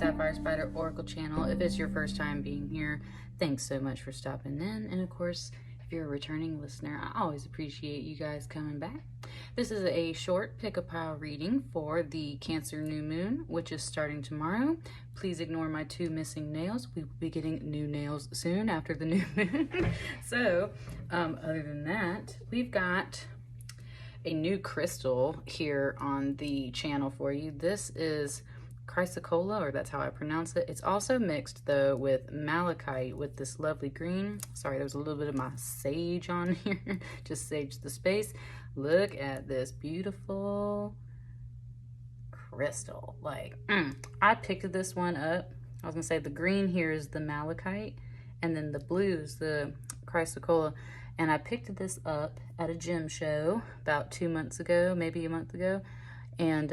Sapphire Spider Oracle channel. If it's your first time being here, thanks so much for stopping in. And of course, if you're a returning listener, I always appreciate you guys coming back. This is a short pick-a-pile reading for the Cancer new moon, which is starting tomorrow. Please ignore my 2 missing nails. We will be getting new nails soon after the new moon. So, other than that, we've got a new crystal here on the channel for you. This is chrysocolla, or that's how I pronounce it. It's also mixed though with malachite with this lovely green. Sorry, there's a little bit of my sage on here. Just sage the space. Look at this beautiful crystal. Like, I picked this one up. I was gonna say the green here is the malachite, and then the blue is the chrysocolla. And I picked this up at a gem show about 2 months ago, maybe a month ago. And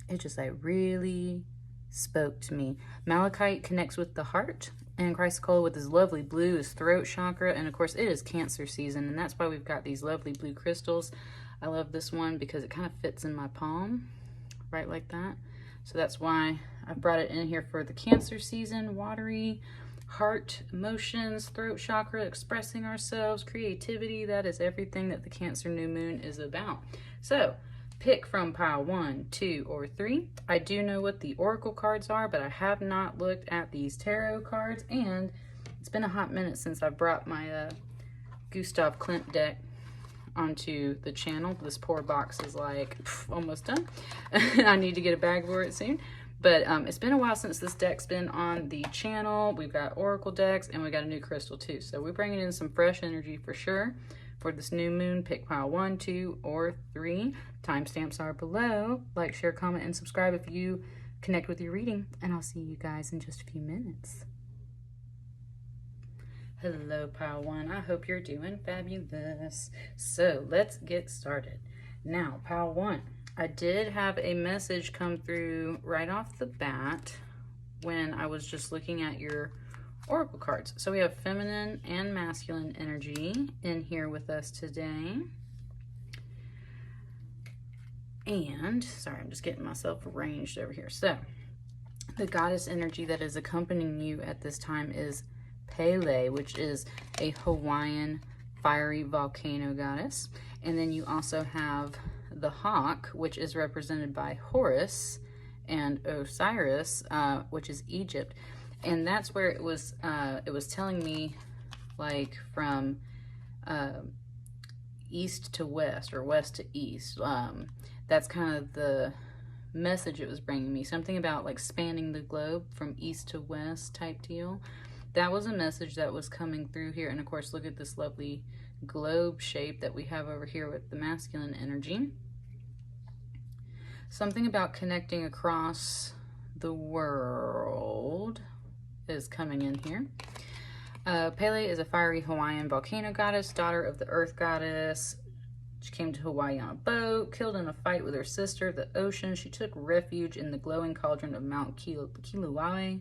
it just like really spoke to me. Malachite connects with the heart, and chrysocolla with this lovely blue is throat chakra. And of course it is Cancer season, and that's why we've got these lovely blue crystals. I love this one because it kind of fits in my palm, right like that. So that's why I brought it in here for the Cancer season. Watery, heart, emotions, throat chakra, expressing ourselves, creativity. That is everything that the Cancer new moon is about. So pick from pile 1, 2, or 3. I do know what the oracle cards are, but I have not looked at these tarot cards, and it's been a hot minute since I brought my Gustav Klimt deck onto the channel. This poor box is like almost done. I need to get a bag for it soon. But it's been a while since this deck's been on the channel. We've got oracle decks, and we got a new crystal too. So we're bringing in some fresh energy for sure for this new moon. Pick pile 1, 2, or 3. Timestamps are below. Like, share, comment, and subscribe if you connect with your reading. And I'll see you guys in just a few minutes. Hello, pile 1. I hope you're doing fabulous. So let's get started. Now, pile 1. I did have a message come through right off the bat when I was just looking at your oracle cards. So we have feminine and masculine energy in here with us today. And, sorry, I'm just getting myself arranged over here. So, the goddess energy that is accompanying you at this time is Pele, which is a Hawaiian fiery volcano goddess. And then you also have the hawk, which is represented by Horus, and Osiris, which is Egypt. And that's where it was telling me, like, from east to west, or west to east. That's kind of the message it was bringing me. Something about like spanning the globe from east to west type deal. That was a message that was coming through here. And of course, look at this lovely globe shape that we have over here with the masculine energy. Something about connecting across the world is coming in here. Pele is a fiery Hawaiian volcano goddess, daughter of the earth goddess. She came to Hawaii on a boat, killed in a fight with her sister, the ocean. She took refuge in the glowing cauldron of Mount Kilauea,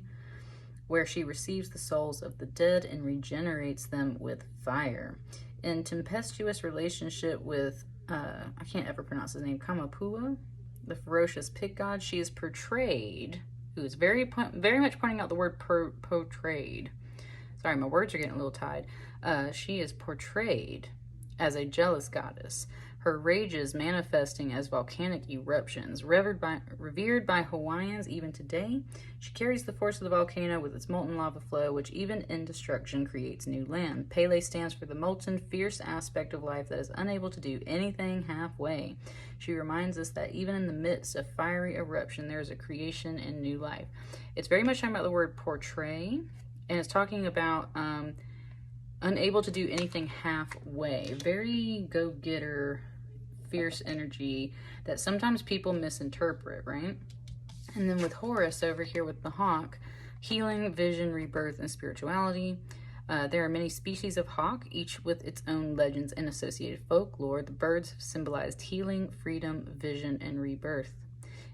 where she receives the souls of the dead and regenerates them with fire. In tempestuous relationship with, I can't ever pronounce his name, Kamapua, the ferocious pig god, she is portrayed, who is very much pointing out the word portrayed. Sorry, my words are getting a little tied. She is portrayed as a jealous goddess, her rages manifesting as volcanic eruptions. Revered by Hawaiians even today, she carries the force of the volcano with its molten lava flow, which even in destruction creates new land. Pele stands for the molten, fierce aspect of life that is unable to do anything halfway. She reminds us that even in the midst of fiery eruption, there is a creation and new life. It's very much talking about the word portray, and it's talking about unable to do anything halfway. Very go-getter, fierce energy that sometimes people misinterpret, right? And then with Horus over here with the hawk, healing, vision, rebirth, and spirituality. There are many species of hawk, each with its own legends and associated folklore. The birds have symbolized healing, freedom, vision, and rebirth.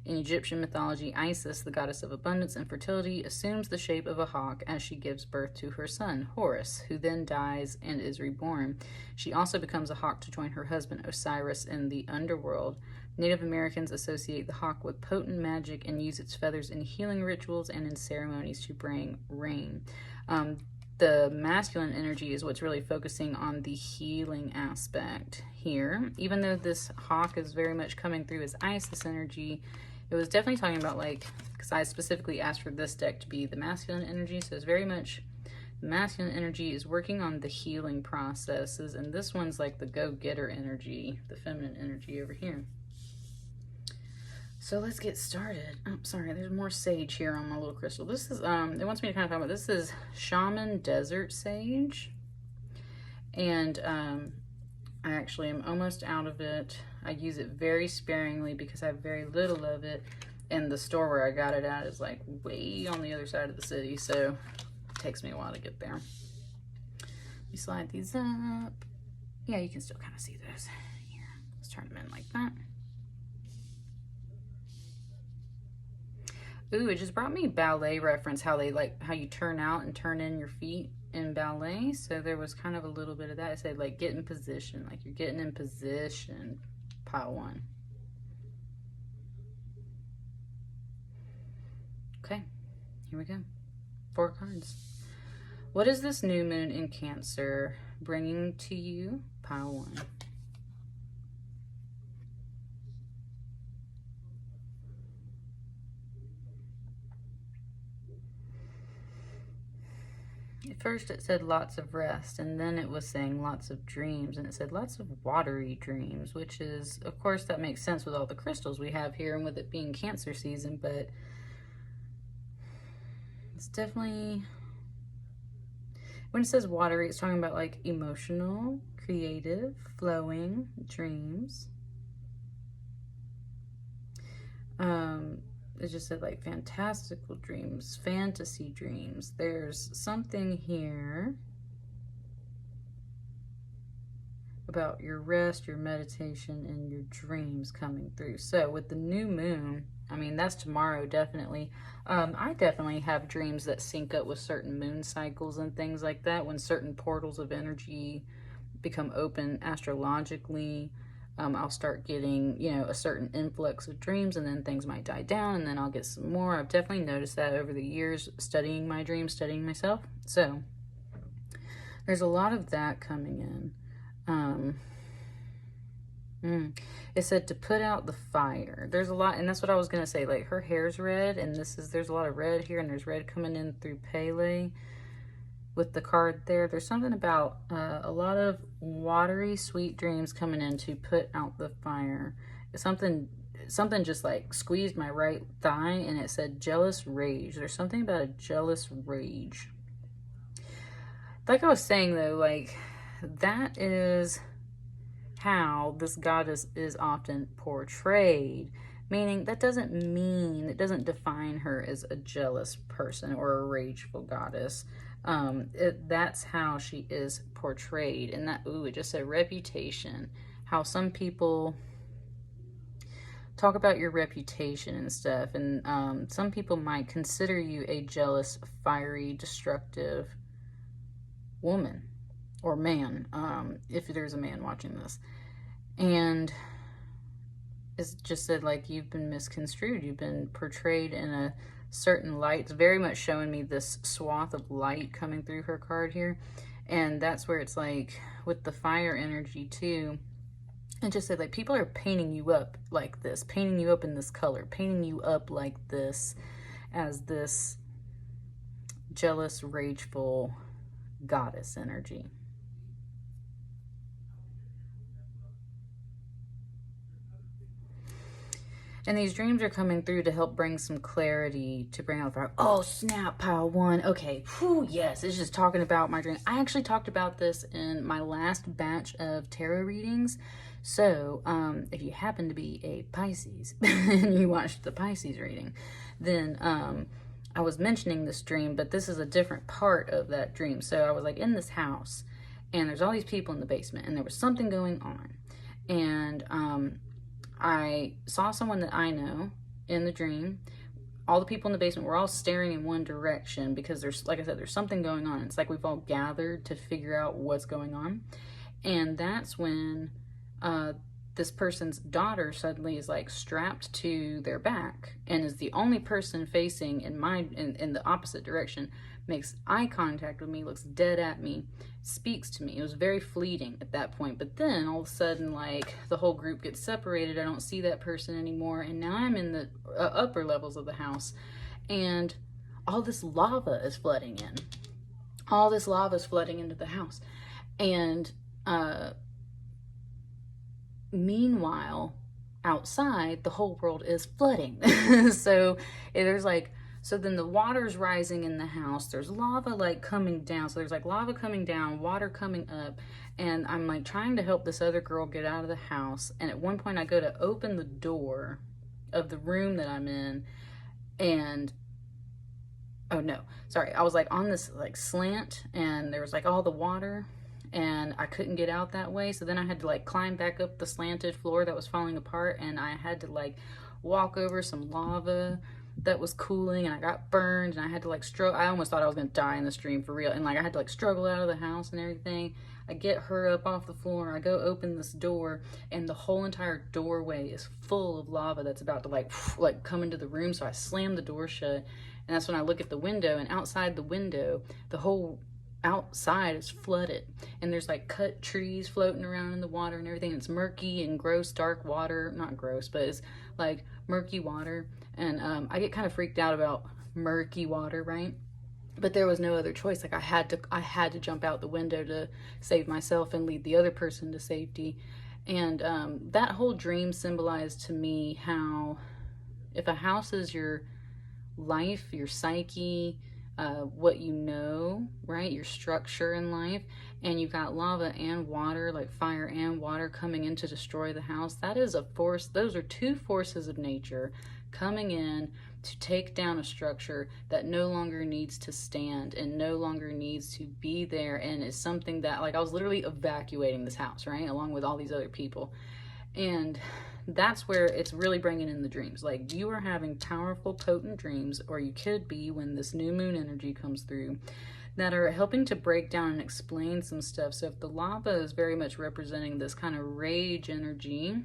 In Egyptian mythology, Isis, the goddess of abundance and fertility, assumes the shape of a hawk as she gives birth to her son, Horus, who then dies and is reborn. She also becomes a hawk to join her husband, Osiris, in the underworld. Native Americans associate the hawk with potent magic and use its feathers in healing rituals and in ceremonies to bring rain. The masculine energy is what's really focusing on the healing aspect here. Even though this hawk is very much coming through as Isis energy, it was definitely talking about, like, because I specifically asked for this deck to be the masculine energy, so it's very much the masculine energy is working on the healing processes, and this one's like the go-getter energy, the feminine energy over here. So let's get started. Oh, sorry, there's more sage here on my little crystal. This is, it wants me to kind of talk about, this is Shaman Desert Sage. And I actually am almost out of it. I use it very sparingly because I have very little of it. And the store where I got it at is like way on the other side of the city. So it takes me a while to get there. Let me slide these up. Yeah, you can still kind of see those. Here, let's turn them in like that. Ooh, it just brought me ballet reference, how they like, how you turn out and turn in your feet in ballet. So there was kind of a little bit of that. I said, like, get in position, like you're getting in position, pile one. Okay, here we go. 4 cards. What is this new moon in Cancer bringing to you? Pile 1. At first it said lots of rest, and then it was saying lots of dreams, and it said lots of watery dreams, which is, of course, that makes sense with all the crystals we have here and with it being Cancer season, but it's definitely, when it says watery, it's talking about like emotional, creative, flowing dreams. It just said like fantastical dreams, fantasy dreams. There's something here about your rest, your meditation, and your dreams coming through. So with the new moon, I mean, that's tomorrow, definitely. I definitely have dreams that sync up with certain moon cycles and things like that. When certain portals of energy become open astrologically, I'll start getting, you know, a certain influx of dreams, and then things might die down, and then I'll get some more. I've definitely noticed that over the years, studying my dreams, studying myself. So there's a lot of that coming in. It said to put out the fire. There's a lot, and that's what I was gonna say. Like, her hair's red, and there's a lot of red here, and there's red coming in through Pele. With the card there, there's something about a lot of watery, sweet dreams coming in to put out the fire. Something just like squeezed my right thigh, and it said jealous rage. There's something about a jealous rage. Like I was saying though, like, that is how this goddess is often portrayed. Meaning, that doesn't mean, it doesn't define her as a jealous person or a rageful goddess. That's how she is portrayed. And that, ooh, it just said reputation. How some people talk about your reputation and stuff. And some people might consider you a jealous, fiery, destructive woman or man, if there's a man watching this. And it's just said, like, you've been misconstrued. You've been portrayed in a certain light. It's very much showing me this swath of light coming through her card here. And that's where it's like, with the fire energy too, it just said, like, people are painting you up like this, painting you up in this color, painting you up like this, as this jealous, rageful goddess energy. And these dreams are coming through to help bring some clarity, to bring out fire. Oh, snap, pile 1. Okay, whew, yes, it's just talking about my dream. I actually talked about this in my last batch of tarot readings. So, if you happen to be a Pisces and you watched the Pisces reading, then I was mentioning this dream, but this is a different part of that dream. So I was like in this house, and there's all these people in the basement, and there was something going on. And I saw someone that I know, in the dream. All the people in the basement were all staring in one direction because there's, like I said, there's something going on. It's like we've all gathered to figure out what's going on. And that's when this person's daughter suddenly is like strapped to their back and is the only person facing in the opposite direction, makes eye contact with me, looks dead at me, speaks to me. It was very fleeting at that point. But then all of a sudden, like, the whole group gets separated. I don't see that person anymore. And now I'm in the upper levels of the house. And all this lava is flooding in. All this lava is flooding into the house. And meanwhile, outside, the whole world is flooding. So there's like, so then the water's rising in the house. There's lava like coming down. So there's like lava coming down, water coming up. And I'm like trying to help this other girl get out of the house. And at one point I go to open the door of the room that I'm in. And, oh no, sorry. I was like on this like slant and there was like all the water. And I couldn't get out that way. So then I had to like climb back up the slanted floor that was falling apart. And I had to like walk over some lava that was cooling, and I got burned, and I had to like struggle. I almost thought I was gonna die in the stream for real. And like I had to like struggle out of the house and everything. I get her up off the floor. I go open this door, and the whole entire doorway is full of lava that's about to like come into the room. So I slam the door shut, and that's when I look at the window, and outside the window, the whole outside is flooded, and there's like cut trees floating around in the water and everything. It's murky and gross, dark water. Not gross, but it's like murky water. And I get kind of freaked out about murky water, right? But there was no other choice. Like I had to jump out the window to save myself and lead the other person to safety. And that whole dream symbolized to me how if a house is your life, your psyche, what you know, right? Your structure in life, and you've got lava and water, like fire and water coming in to destroy the house. That is a force. Those are two forces of nature coming in to take down a structure that no longer needs to stand and no longer needs to be there, and is something that, like, I was literally evacuating this house, right, along with all these other people. And that's where it's really bringing in the dreams. Like, you are having powerful, potent dreams, or you could be when this new moon energy comes through, that are helping to break down and explain some stuff. So if the lava is very much representing this kind of rage energy,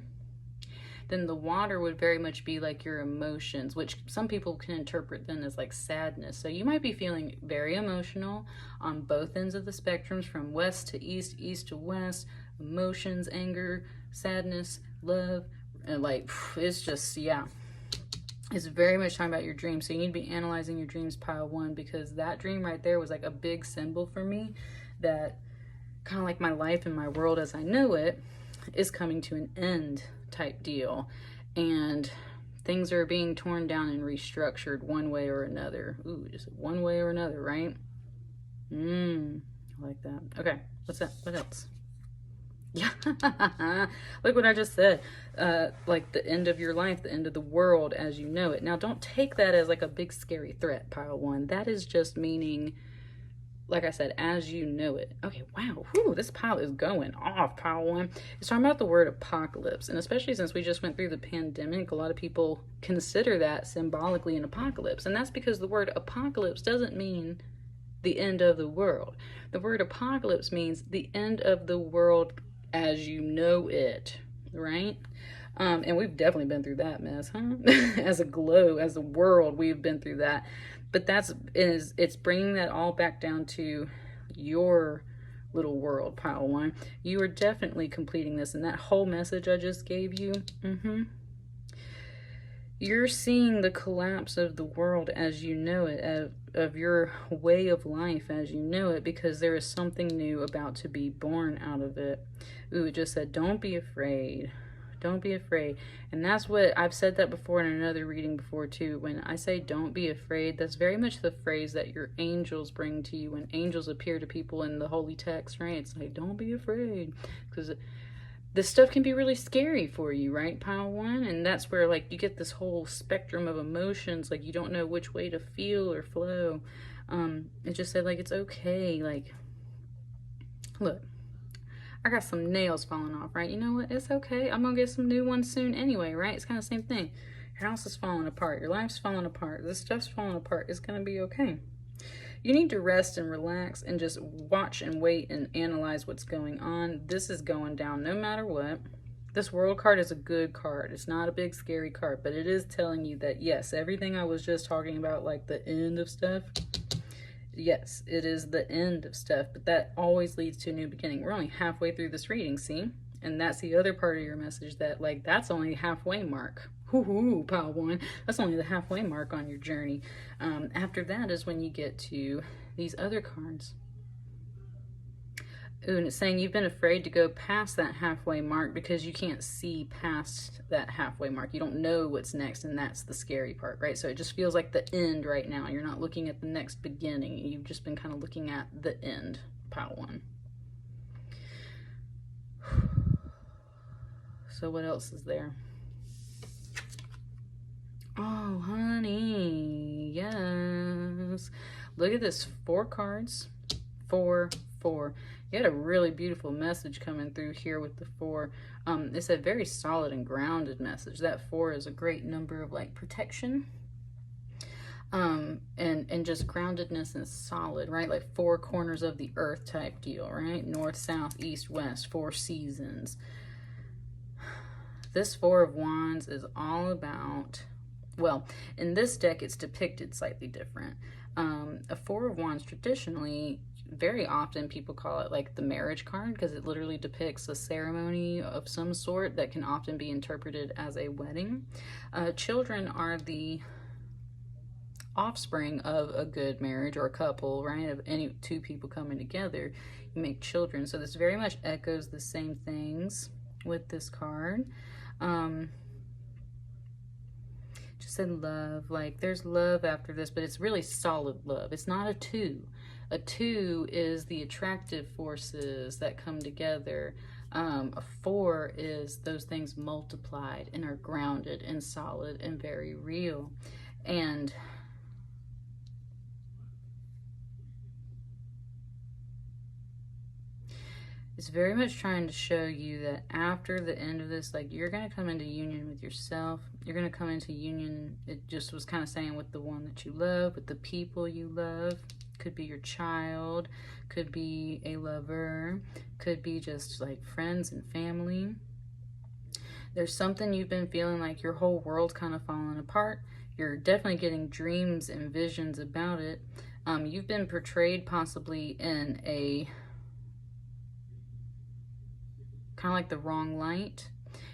then the water would very much be like your emotions, which some people can interpret then as like sadness. So you might be feeling very emotional on both ends of the spectrums, from west to east, east to west, emotions, anger, sadness, love, and like, it's just, yeah. It's very much talking about your dreams. So you need to be analyzing your dreams, pile one, because that dream right there was like a big symbol for me that kind of like my life and my world as I know it is coming to an end type deal. And things are being torn down and restructured one way or another. Ooh, just one way or another, right? I like that. Okay, what's that? What else? Yeah, look what I just said. Like the end of your life, the end of the world as you know it. Now, don't take that as like a big scary threat, pile one. That is just meaning, like I said, as you know it. Okay, wow. Whew, this pile is going off, pile one. It's talking about the word apocalypse. And especially since we just went through the pandemic, a lot of people consider that symbolically an apocalypse. And that's because the word apocalypse doesn't mean the end of the world. The word apocalypse means the end of the world as you know it, right? And we've definitely been through that mess, huh? As a globe, as a world, we've been through that. But it's bringing that all back down to your little world, pile one. You are definitely completing this, and that whole message I just gave you, you're seeing the collapse of the world as you know it, of your way of life as you know it, because there is something new about to be born out of it. Ooh, it just said, don't be afraid. Don't be afraid. And that's what I've said that before in another reading before too. When I say don't be afraid, that's very much the phrase that your angels bring to you when angels appear to people in the holy text, right? It's like, don't be afraid, because this stuff can be really scary for you, right, pile one? And that's where, like, you get this whole spectrum of emotions, like you don't know which way to feel or flow. It just said, like, it's okay. Like, look, I got some nails falling off, right? You know what? It's okay. I'm gonna get some new ones soon anyway, right? It's kind of the same thing. Your house is falling apart. Your life's falling apart. This stuff's falling apart. It's going to be okay. You need to rest and relax and just watch and wait and analyze what's going on. This is going down no matter what. This world card is a good card. It's not a big scary card, but it is telling you that, yes, everything I was just talking about, like the end of stuff, yes, it is the end of stuff, but that always leads to a new beginning. We're only halfway through this reading, see? And that's the other part of your message, that, like, that's only halfway mark. Hoo-hoo, pile one. That's only the halfway mark on your journey. After that is when you get to these other cards. Ooh, and it's saying you've been afraid to go past that halfway mark because you can't see past that halfway mark. You don't know what's next, and that's the scary part, right? So it just feels like the end right now. You're not looking at the next beginning. You've just been kind of looking at the end, pile one. So what else is there? Oh, honey, yes. Look at this, 4 cards, 4, 4. You had a really beautiful message coming through here with the 4. It's a very solid and grounded message. That 4 is a great number of, like, protection. And just groundedness and solid, right? Like 4 corners of the earth type deal, right? North, south, east, west, 4 seasons. This 4 of Wands is all about, well, in this deck it's depicted slightly different. A 4 of Wands traditionally, very often people call it like the marriage card, because it literally depicts a ceremony of some sort that can often be interpreted as a wedding. Children are the offspring of a good marriage or a couple, right? Of any 2 people coming together, you make children. So this very much echoes the same things with this card. Just said love, like there's love after this, but it's really solid love. It's not a 2. A 2 is the attractive forces that come together. A 4 is those things multiplied and are grounded and solid and very real. And it's very much trying to show you that after the end of this, like, you're going to come into union with yourself. You're going to come into union, it just was kind of saying, with the one that you love, with the people you love. Could be your child, could be a lover, could be just like friends and family. There's something you've been feeling like your whole world's kind of falling apart. You're definitely getting dreams and visions about it. You've been portrayed possibly in a kind of like the wrong light.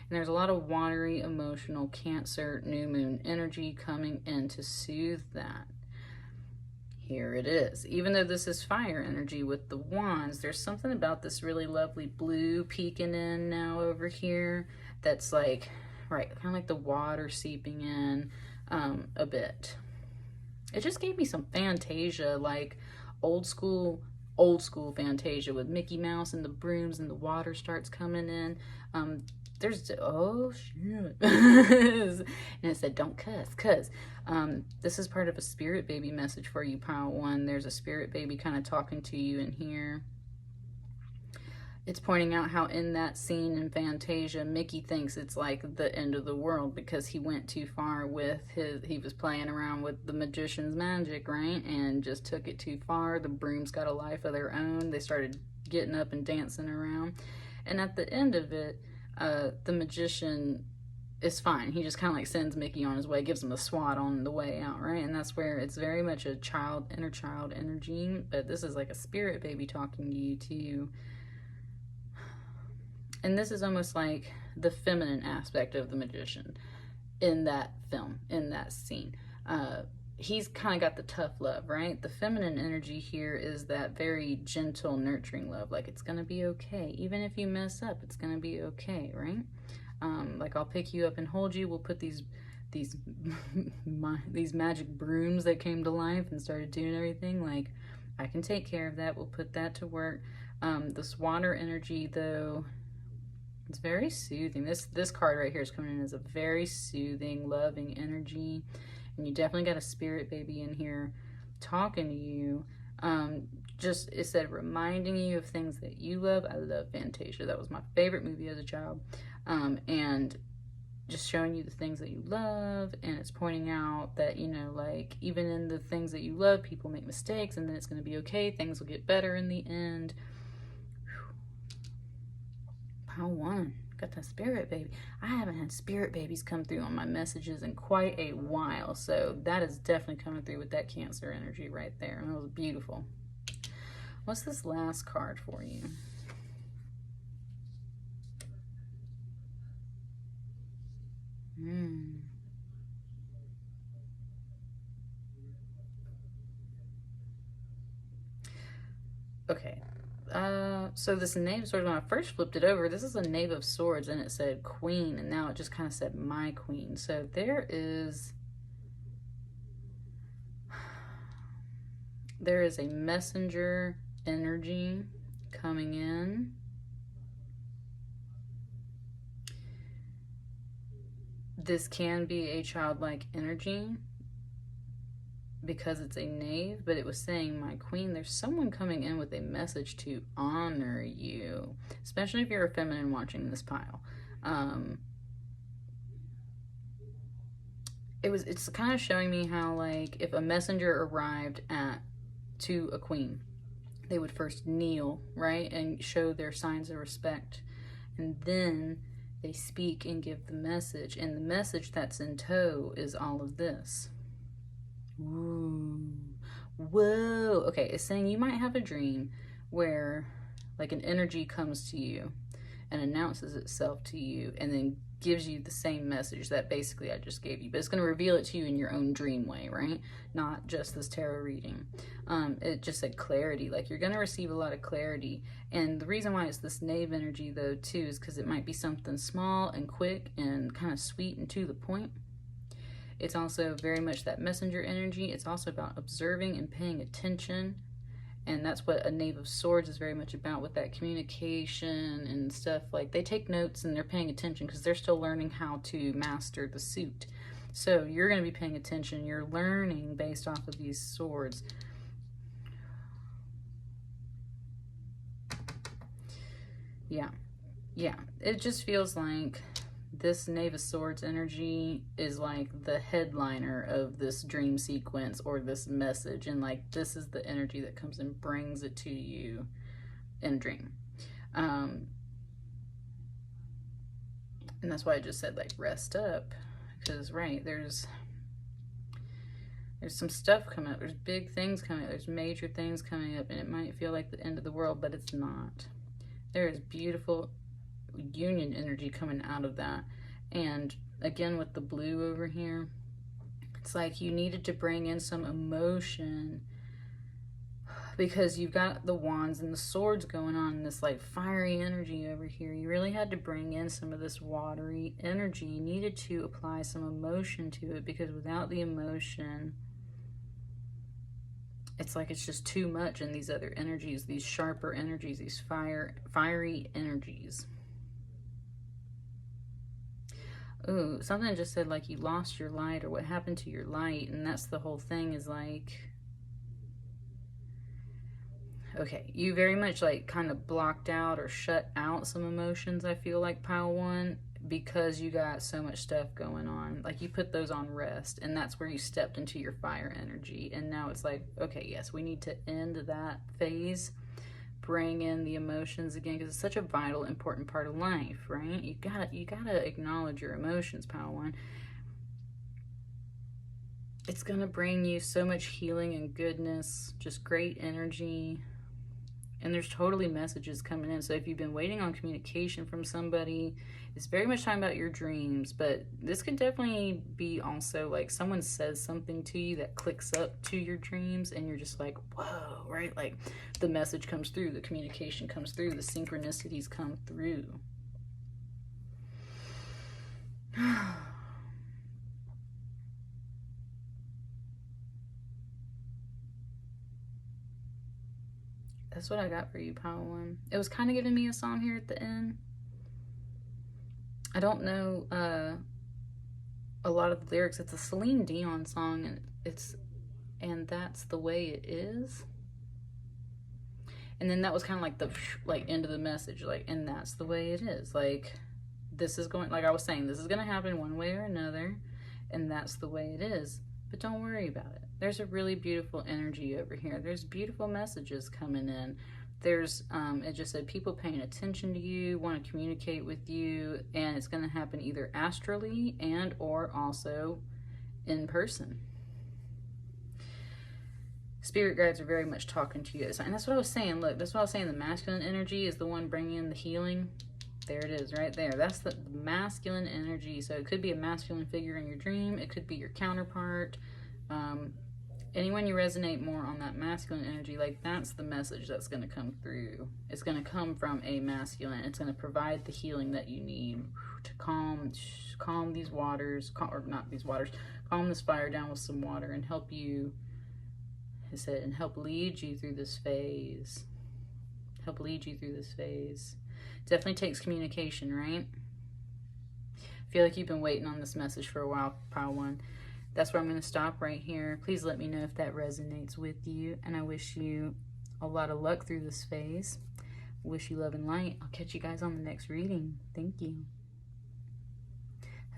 And there's a lot of watery, emotional, Cancer, new moon energy coming in to soothe that. Here it is. Even though this is fire energy with the wands, there's something about this really lovely blue peeking in now over here that's like, right, kind of like the water seeping in a bit. It just gave me some Fantasia, like old school Fantasia with Mickey Mouse and the brooms and the water starts coming in. There's, oh shit. And it said, don't cuss, cuz this is part of a spirit baby message for you, pile one. There's a spirit baby kind of talking to you in here. It's pointing out how in that scene in Fantasia, Mickey thinks it's like the end of the world because he went too far with he was playing around with the magician's magic, right? And just took it too far. The brooms got a life of their own. They started getting up and dancing around. And at the end of it, the magician is fine. He just kind of like sends Mickey on his way, gives him a swat on the way out, right? And that's where it's very much a inner child energy. But this is like a spirit baby talking to you too. And this is almost like the feminine aspect of the magician in that film, in that scene. He's kind of got the tough love, right? The feminine energy here is that very gentle, nurturing love. Like, it's going to be okay. Even if you mess up, it's going to be okay, right? Like, I'll pick you up and hold you. We'll put these magic brooms that came to life and started doing everything. Like, I can take care of that. We'll put that to work. This water energy, though, it's very soothing. This card right here is coming in as a very soothing, loving energy. And you definitely got a spirit baby in here talking to you. Just, it said, reminding you of things that you love. I love Fantasia. That was my favorite movie as a child. And just showing you the things that you love, and it's pointing out that, you know, like, even in the things that you love, people make mistakes, and then it's going to be okay. Things will get better in the end. Pile 1. Got that spirit baby. I haven't had spirit babies come through on my messages in quite a while, so that is definitely coming through with that Cancer energy right there. That was beautiful. What's this last card for you? Okay. So this Knave of Swords, when I first flipped it over, this is a Knave of Swords, and it said Queen, and now it just kind of said my Queen. So there is a messenger energy coming in. This can be a childlike energy because it's a knave, but it was saying my queen. There's someone coming in with a message to honor you, especially if you're a feminine watching this pile. It's kind of showing me how, like, if a messenger arrived to a queen, they would first kneel, right, and show their signs of respect, and then they speak and give the message, and the message that's in tow is all of this. Ooh. Whoa. Okay, it's saying you might have a dream where, like, an energy comes to you and announces itself to you and then gives you the same message that basically I just gave you, but it's going to reveal it to you in your own dream way, right? Not just this tarot reading. It just said clarity, like you're going to receive a lot of clarity. And the reason why it's this knave energy, though, too, is because it might be something small and quick and kind of sweet and to the point. It's also very much that messenger energy. It's also about observing and paying attention. And that's what a Knave of Swords is very much about, with that communication and stuff. Like, they take notes and they're paying attention because they're still learning how to master the suit. So you're going to be paying attention. You're learning based off of these swords. Yeah. Yeah. It just feels like this Knave of Swords energy is like the headliner of this dream sequence or this message, and like this is the energy that comes and brings it to you in dream. And that's why I just said, like, rest up, because right, there's some stuff coming up. There's big things coming up. There's major things coming up, and it might feel like the end of the world, but it's not. There is beautiful union energy coming out of that. And again, with the blue over here, it's like you needed to bring in some emotion because you've got the wands and the swords going on, and this like fiery energy over here. You really had to bring in some of this watery energy. You needed to apply some emotion to it, because without the emotion, it's like it's just too much in these other energies, these sharper energies, these fiery energies. Ooh, something just said like you lost your light, or what happened to your light, and that's the whole thing, is like, okay, you very much like kind of blocked out or shut out some emotions, I feel like, pile 1, because you got so much stuff going on. Like, you put those on rest, and that's where you stepped into your fire energy. And now it's like, okay, yes, we need to end that phase, bring in the emotions again, because it's such a vital, important part of life, right? You gotta acknowledge your emotions, pile 1. It's gonna bring you so much healing and goodness, just great energy. And there's totally messages coming in. So if you've been waiting on communication from somebody, it's very much talking about your dreams, but this could definitely be also like someone says something to you that clicks up to your dreams, and you're just like, whoa, right? Like, the message comes through, the communication comes through, the synchronicities come through. That's what I got for you, pile 1. It was kind of giving me a song here at the end. I don't know a lot of the lyrics. It's a Celine Dion song, and that's the way it is. And then that was kind of like the end of the message, like, and that's the way it is. Like, this is going, like I was saying, this is going to happen one way or another, and that's the way it is. But don't worry about it. There's a really beautiful energy over here. There's beautiful messages coming in. There's, it just said people paying attention to you, want to communicate with you, and it's going to happen either astrally and or also in person. Spirit guides are very much talking to you. And that's what I was saying. Look, that's what I was saying. The masculine energy is the one bringing in the healing. There it is right there. That's the masculine energy. So it could be a masculine figure in your dream. It could be your counterpart. Anyone you resonate more on that masculine energy, like that's the message that's going to come through. It's going to come from a masculine. It's going to provide the healing that you need to calm these waters, or not these waters, calm this fire down with some water and help you, it said, and help lead you through this phase. Help lead you through this phase. Definitely takes communication, right? I feel like you've been waiting on this message for a while, pile one. That's where I'm going to stop right here. Please let me know if that resonates with you. And I wish you a lot of luck through this phase. Wish you love and light. I'll catch you guys on the next reading. Thank you.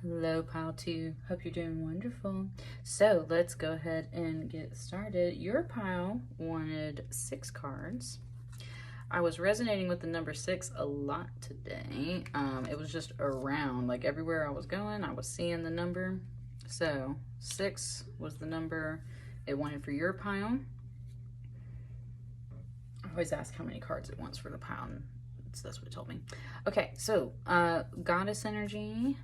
Hello, pile 2. Hope you're doing wonderful. So let's go ahead and get started. Your pile wanted 6 cards. I was resonating with the number 6 a lot today. It was just around, like everywhere I was going, I was seeing the number. So 6 was the number it wanted for your pile. I always ask how many cards it wants for the pile. That's what it told me. Okay, so goddess energy.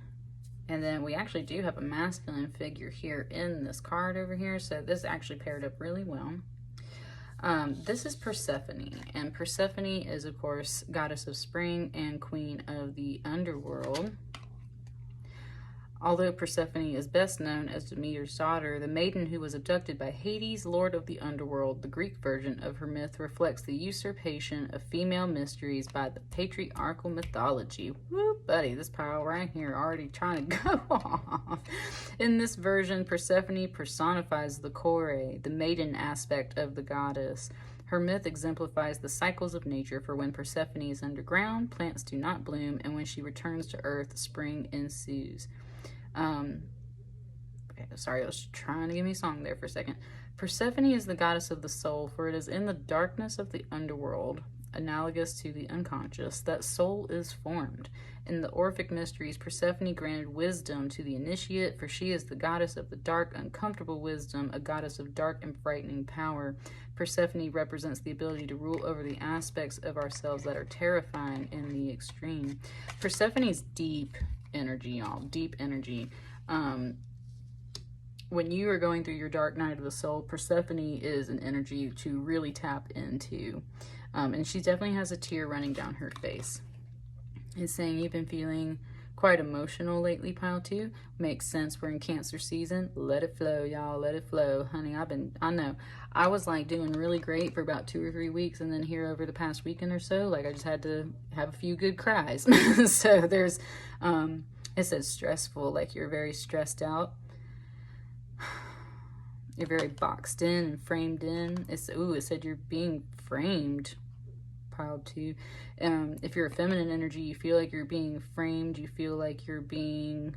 And then we actually do have a masculine figure here in this card over here. So this actually paired up really well. This is Persephone. And Persephone is, of course, goddess of spring and queen of the underworld. Although Persephone is best known as Demeter's daughter, the maiden who was abducted by Hades, lord of the underworld, the Greek version of her myth reflects the usurpation of female mysteries by the patriarchal mythology. Woo, buddy, this pile right here already trying to go off. In this version, Persephone personifies the Kore, the maiden aspect of the goddess. Her myth exemplifies the cycles of nature, for when Persephone is underground, plants do not bloom, and when she returns to earth, spring ensues. Okay, sorry, I was trying to give me a song there for a second. Persephone is the goddess of the soul, for it is in the darkness of the underworld, analogous to the unconscious, that soul is formed. In the Orphic mysteries, Persephone granted wisdom to the initiate, for she is the goddess of the dark, uncomfortable wisdom, a goddess of dark and frightening power. Persephone represents the ability to rule over the aspects of ourselves that are terrifying in the extreme. Persephone's deep energy, y'all, deep energy. When you are going through your dark night of the soul, Persephone is an energy to really tap into. And she definitely has a tear running down her face. It's saying you've been feeling quite emotional lately, pile 2. Makes sense. We're in Cancer season. Let it flow, y'all. Let it flow. Honey, I know. I was like doing really great for about 2 or 3 weeks, and then here over the past weekend or so, like I just had to have a few good cries. So there's, it says stressful, like you're very stressed out. You're very boxed in and framed in. It said you're being framed. Pile 2. If you're a feminine energy, you feel like you're being framed. You feel like you're being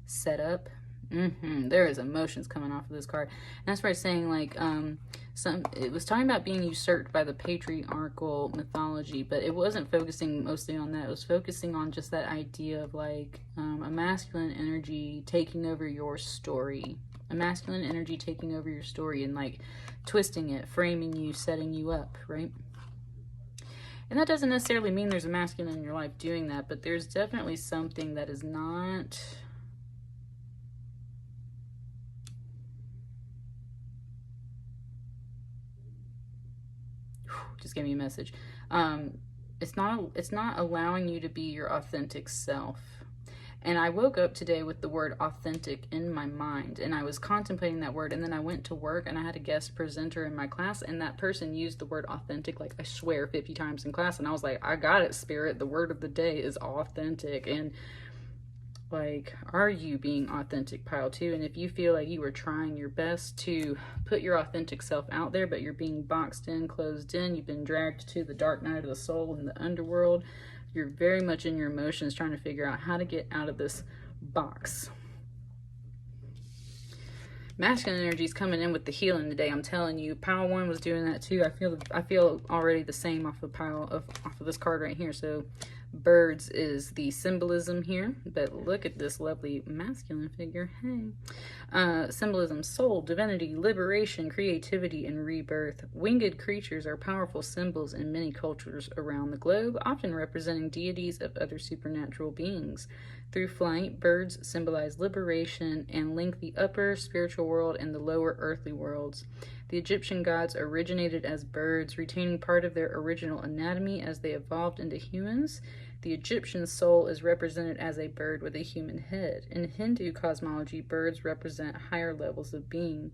set up. There is emotions coming off of this card. And that's why it's saying like it was talking about being usurped by the patriarchal mythology, but it wasn't focusing mostly on that. It was focusing on just that idea of like a masculine energy taking over your story. A masculine energy taking over your story and like twisting it, framing you, setting you up, right? And that doesn't necessarily mean there's a masculine in your life doing that, but there's definitely something that is not... Just gave me a message. It's not allowing you to be your authentic self. And I woke up today with the word authentic in my mind, and I was contemplating that word, and then I went to work and I had a guest presenter in my class, and that person used the word authentic, like I swear 50 times in class, and I was like, I got it, Spirit. The word of the day is authentic. And like, are you being authentic, pile 2? And if you feel like you are trying your best to put your authentic self out there, but you're being boxed in, closed in, you've been dragged to the dark night of the soul in the underworld, You're very much in your emotions trying to figure out how to get out of this box. Masculine energy is coming in with the healing today. I'm telling you, pile 1 was doing that too. I feel already the same off of this card right here. So birds is the symbolism here, but look at this lovely masculine figure. Hey, symbolism: soul, divinity, liberation, creativity, and rebirth. Winged creatures are powerful symbols in many cultures around the globe, often representing deities of other supernatural beings. Through flight, birds symbolize liberation and link the upper spiritual world and the lower earthly worlds. The Egyptian gods originated as birds, retaining part of their original anatomy as they evolved into humans. The Egyptian soul is represented as a bird with a human head. In Hindu cosmology, birds represent higher levels of being.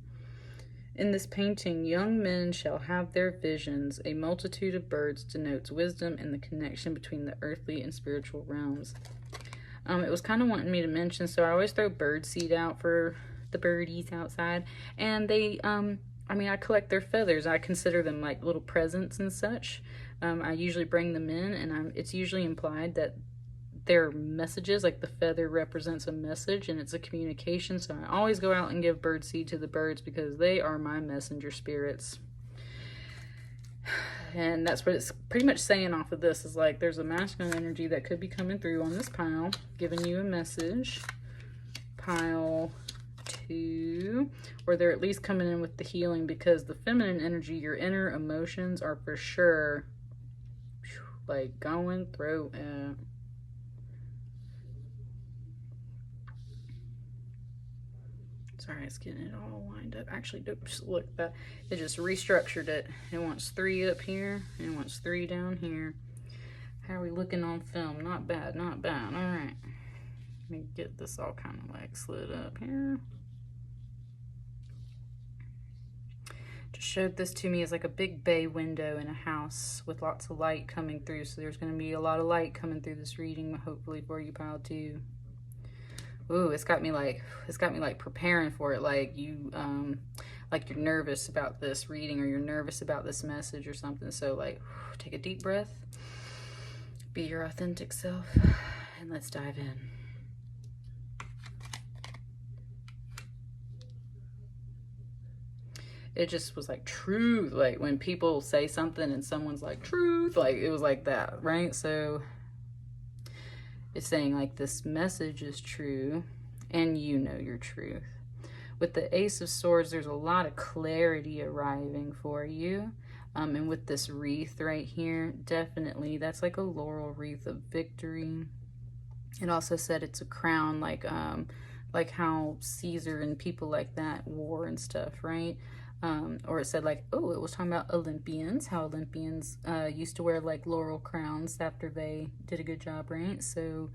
In this painting, young men shall have their visions. A multitude of birds denotes wisdom and the connection between the earthly and spiritual realms. It was kind of wanting me to mention, so I always throw bird seed out for the birdies outside. And they, I mean, I collect their feathers. I consider them like little presents and such. I usually bring them in, and it's usually implied that they're messages, like the feather represents a message and it's a communication. So I always go out and give bird seed to the birds because they are my messenger spirits. And that's what it's pretty much saying off of this, is like there's a masculine energy that could be coming through on this pile, giving you a message. Pile 2, or they're at least coming in with the healing, because the feminine energy, your inner emotions are for sure like going through it. Sorry, it's getting it all lined up. Actually, oops, look, that it just restructured it. It wants 3 up here, and it wants 3 down here. How are we looking on film? Not bad, not bad. All right. Let me get this all kind of like slid up here. Just showed this to me as like a big bay window in a house with lots of light coming through. So there's going to be a lot of light coming through this reading, hopefully for you, pile 2. Ooh, it's got me like preparing for it, like you like you're nervous about this reading, or you're nervous about this message or something. So like take a deep breath, be your authentic self, and let's dive in. It just was like truth, like when people say something and someone's like truth, like it was like that, right? So it's saying like this message is true and you know your truth. With the Ace of Swords, there's a lot of clarity arriving for you. And with this wreath right here, definitely that's like a laurel wreath of victory. It also said it's a crown, like how Caesar and people like that wore and stuff, right? Or it said like, oh, it was talking about Olympians, how Olympians used to wear like laurel crowns after they did a good job, right? So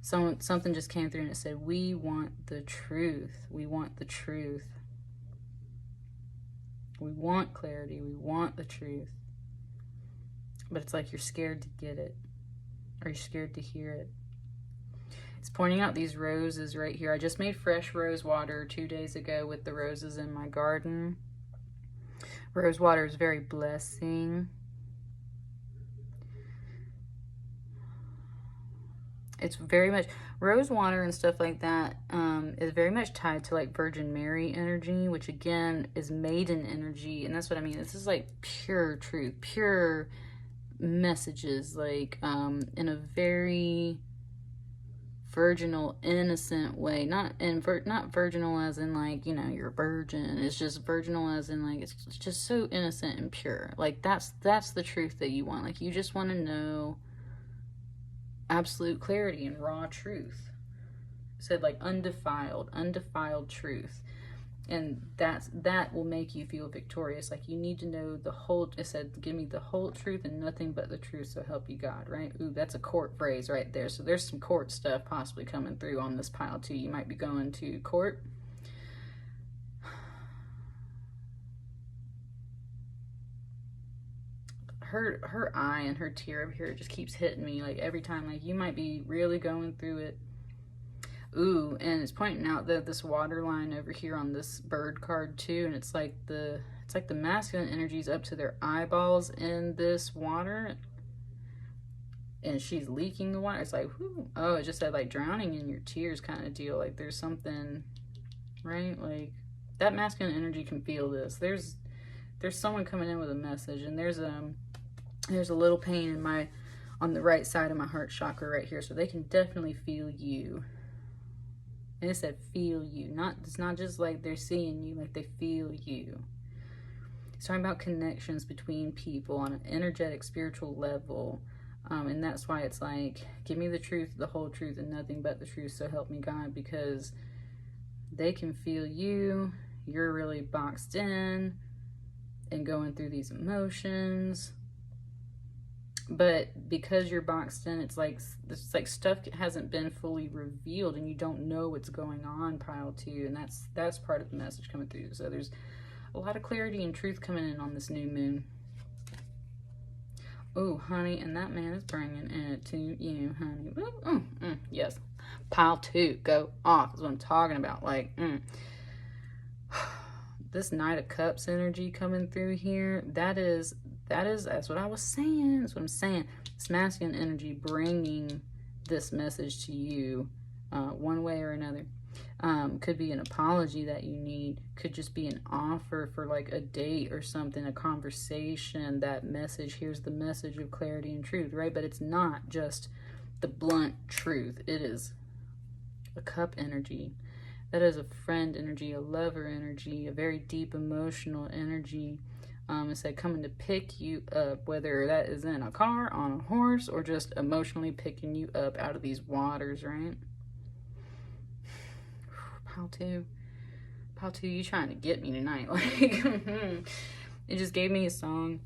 something just came through and it said, we want the truth. We want the truth. We want clarity. We want the truth. But it's like you're scared to get it, or you're scared to hear it. It's pointing out these roses right here. I just made fresh rose water 2 days ago with the roses in my garden. Rose water is very blessing. It's very much, rose water and stuff like that is very much tied to like Virgin Mary energy, which again is maiden energy. And that's what I mean. This is like pure truth, pure messages, like in a very virginal, innocent way. Not virginal as in like, you know, you're a virgin. It's just virginal as in like it's just so innocent and pure. Like that's the truth that you want. Like you just want to know absolute clarity and raw truth. It said like undefiled truth. And that will make you feel victorious. Like you need to know the whole, it said, give me the whole truth and nothing but the truth, so help you God, right? Ooh, that's a court phrase right there. So there's some court stuff possibly coming through on this pile too. You might be going to court. Her eye and her tear up here just keeps hitting me like every time. Like you might be really going through it. Ooh, and it's pointing out that this water line over here on this bird card too, and it's like the masculine energy is up to their eyeballs in this water, and she's leaking the water. It's like, whoo. Oh, it just said like drowning in your tears kind of deal. Like there's something, right? Like that masculine energy can feel this. There's someone coming in with a message, and there's a little pain in on the right side of my heart chakra right here, so they can definitely feel you. And it said feel you. It's not just like they're seeing you, like they feel you. It's talking about connections between people on an energetic, spiritual level. And that's why it's like, give me the truth, the whole truth, and nothing but the truth, so help me God, because they can feel you. You're really boxed in and going through these emotions. But because you're boxed in, it's like stuff hasn't been fully revealed, and you don't know what's going on, pile 2, and that's part of the message coming through. So there's a lot of clarity and truth coming in on this new moon. Oh, honey, and that man is bringing it to you, honey. Yes, pile 2, go off is what I'm talking about. Like, this Knight of Cups energy coming through here, that's what I was saying. That's what I'm saying. This masculine energy bringing this message to you, one way or another. Could be an apology that you need. Could just be an offer for like a date or something, a conversation. That message, here's the message of clarity and truth, right? But it's not just the blunt truth. It is a cup energy. That is a friend energy, a lover energy, a very deep emotional energy. It said coming to pick you up, whether that is in a car, on a horse, or just emotionally picking you up out of these waters, right? Pile 2, you trying to get me tonight. Like, it just gave me a song.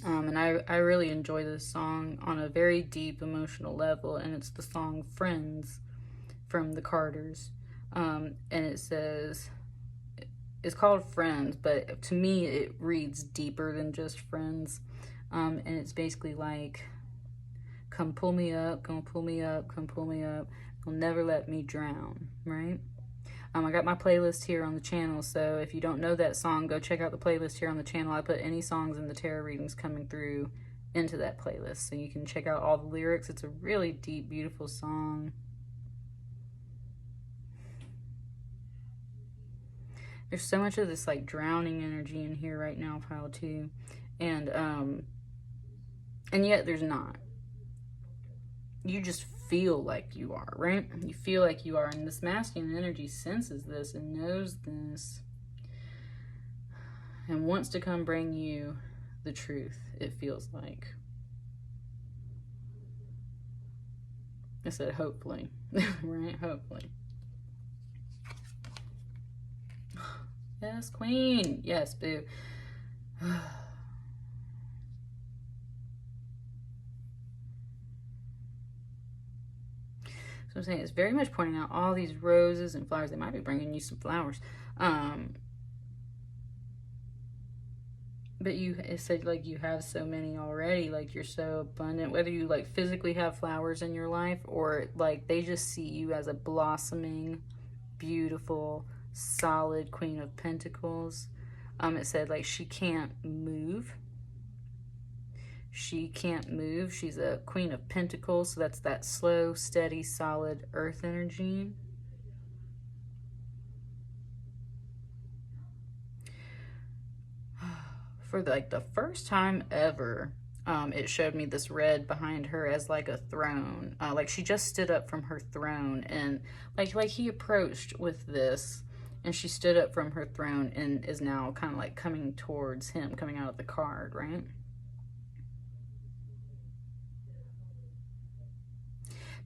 And I really enjoy this song on a very deep emotional level, and it's the song Friends from the Carters. And it says, it's called Friends, but to me it reads deeper than just friends. And it's basically like, come pull me up, come pull me up, come pull me up, you'll never let me drown, right? I got my playlist here on the channel, so if you don't know that song, go check out the playlist here on the channel. I put any songs in the tarot readings coming through into that playlist, so you can check out all the lyrics. It's a really deep, beautiful song. There's so much of this like drowning energy in here right now, pile 2, and yet there's not. You just feel like you are, right? You feel like you are, and this masculine energy senses this and knows this and wants to come bring you the truth, it feels like. I said hopefully, right? Hopefully. Yes, queen. Yes, boo. So I'm saying it's very much pointing out all these roses and flowers. They might be bringing you some flowers. But it said like you have so many already, like you're so abundant, whether you like physically have flowers in your life or like they just see you as a blossoming, beautiful, solid Queen of Pentacles. It said like she can't move. She can't move. She's a Queen of Pentacles, so that's that slow, steady, solid earth energy. For like the first time ever, it showed me this red behind her as like a throne. Like she just stood up from her throne, and like he approached with this, and she stood up from her throne and is now kind of like coming towards him, coming out of the card, right?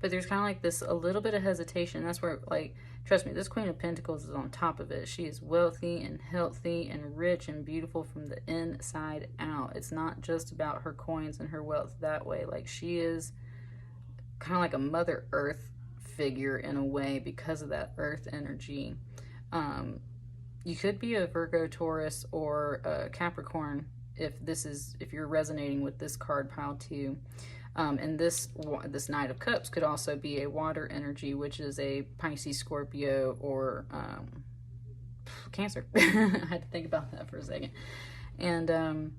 But there's kind of like this, a little bit of hesitation. That's where, like, trust me, this Queen of Pentacles is on top of it. She is wealthy and healthy and rich and beautiful from the inside out. It's not just about her coins and her wealth that way. Like, she is kind of like a Mother Earth figure in a way because of that earth energy. You could be a Virgo, Taurus, or a Capricorn if you're resonating with this card pile too. And this Knight of Cups could also be a water energy, which is a Pisces, Scorpio, or Cancer. I had to think about that for a second. And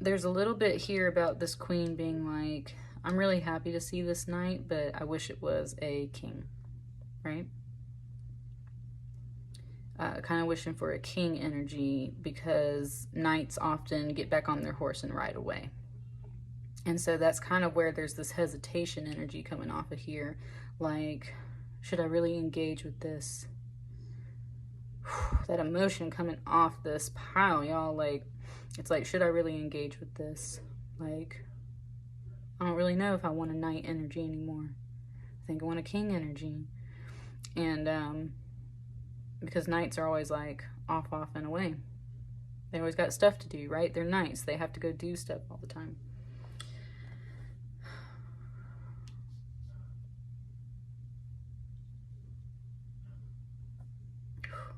there's a little bit here about this queen being like, I'm really happy to see this knight, but I wish it was a king, right? Kind of wishing for a king energy, because knights often get back on their horse and ride away. And so that's kind of where there's this hesitation energy coming off of here. Like, should I really engage with this? That emotion coming off this pile, y'all. Like, it's like, should I really engage with this? Like, I don't really know if I want a knight energy anymore. I think I want a king energy. And, because knights are always like off, and away. They always got stuff to do, right? They're knights. They have to go do stuff all the time.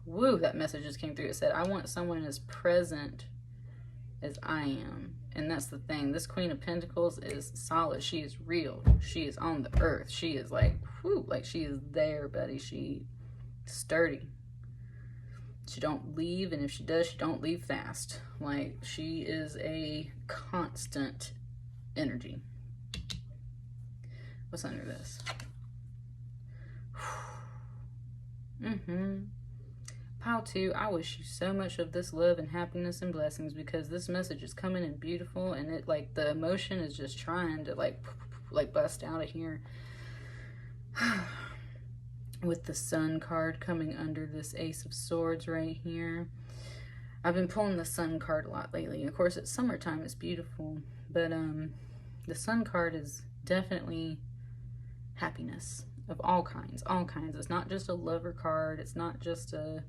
Woo, that message just came through. It said, I want someone as present as I am. And that's the thing. This Queen of Pentacles is solid. She is real. She is on the earth. She is like, whoo, like she is there, buddy. She sturdy. She don't leave, and if she does, she don't leave fast. Like, she is a constant energy. What's under this? Pile 2, I wish you so much of this love and happiness and blessings, because this message is coming in beautiful, and it, like, the emotion is just trying to, like bust out of here. With the Sun card coming under this Ace of Swords right here. I've been pulling the Sun card a lot lately. Of course, it's summertime, it's beautiful. But the Sun card is definitely happiness of all kinds, all kinds. It's not just a lover card. It's not just a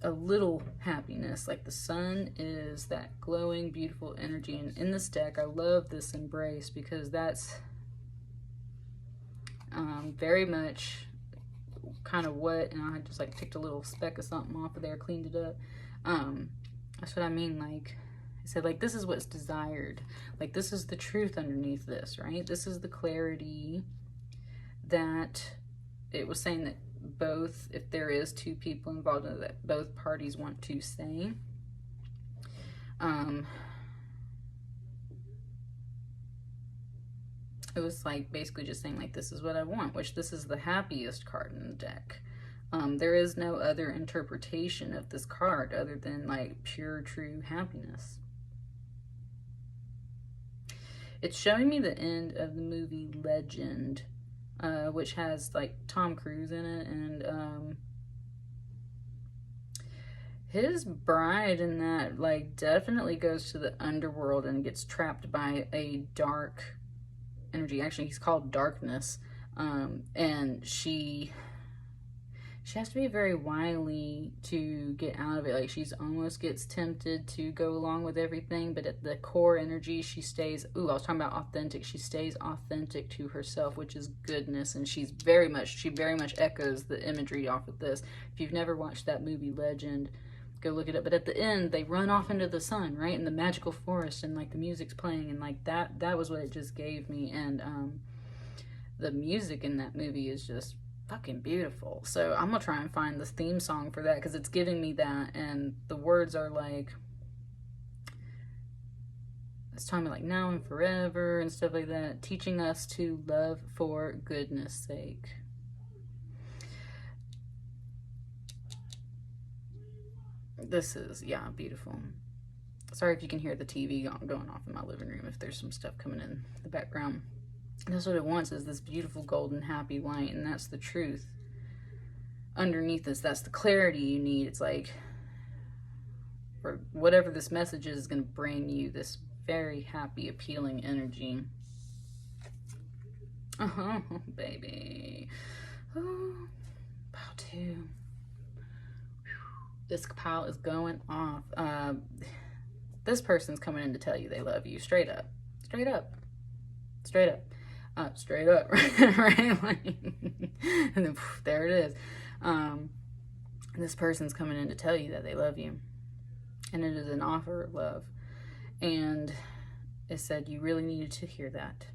little happiness. Like, the Sun is that glowing, beautiful energy. And in this deck, I love this Embrace, because that's very much kind of what, and I just like picked a little speck of something off of there, cleaned it up. That's what I mean. Like I said, like, this is what's desired. Like, this is the truth underneath this, right? This is the clarity that it was saying that both, if there is two people involved in it, that both parties want to say. It was like basically just saying, like, this is what I want, which this is the happiest card in the deck. There is no other interpretation of this card other than like pure, true happiness. It's showing me the end of the movie Legend, which has like Tom Cruise in it, and his bride in that like definitely goes to the underworld and gets trapped by a dark energy. Actually, he's called Darkness, and she has to be very wily to get out of it. Like, she's almost gets tempted to go along with everything, but at the core energy, she stays, I was talking about authentic. She stays authentic to herself, which is goodness, and she very much echoes the imagery off of this. If you've never watched that movie Legend, go look it up. But at the end, they run off into the sun, right, in the magical forest, and like the music's playing, and like that was what it just gave me. And the music in that movie is just fucking beautiful. So I'm gonna try and find the theme song for that, because it's giving me that, and the words are like, it's talking about like now and forever and stuff like that, teaching us to love for goodness sake. This is, yeah, beautiful. Sorry if you can hear the TV going off in my living room, if there's some stuff coming in the background. That's what it wants, is this beautiful golden happy light, and that's the truth. Underneath this, that's the clarity you need. It's like, or whatever this message is going to bring you this very happy, appealing energy. Oh, baby. Oh, pile 2. This pile is going off. This person's coming in to tell you they love you. Straight up. Straight up. Straight up. Straight up. Right? Like, and then there it is. This person's coming in to tell you that they love you. And it is an offer of love. And it said you really needed to hear that.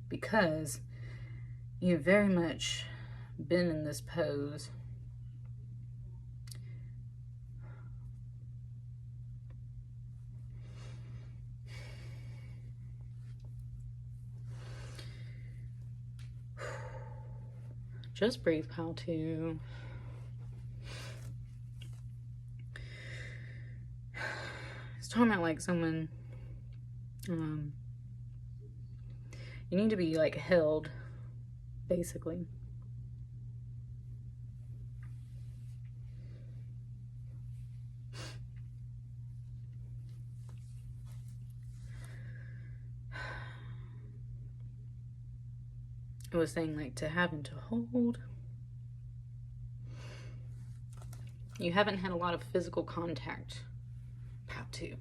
Because you've very much been in this pose. Just breathe, pal, too. It's talking about like someone, you need to be like held, basically. It was saying like to having to hold. You haven't had a lot of physical contact. Part 2. You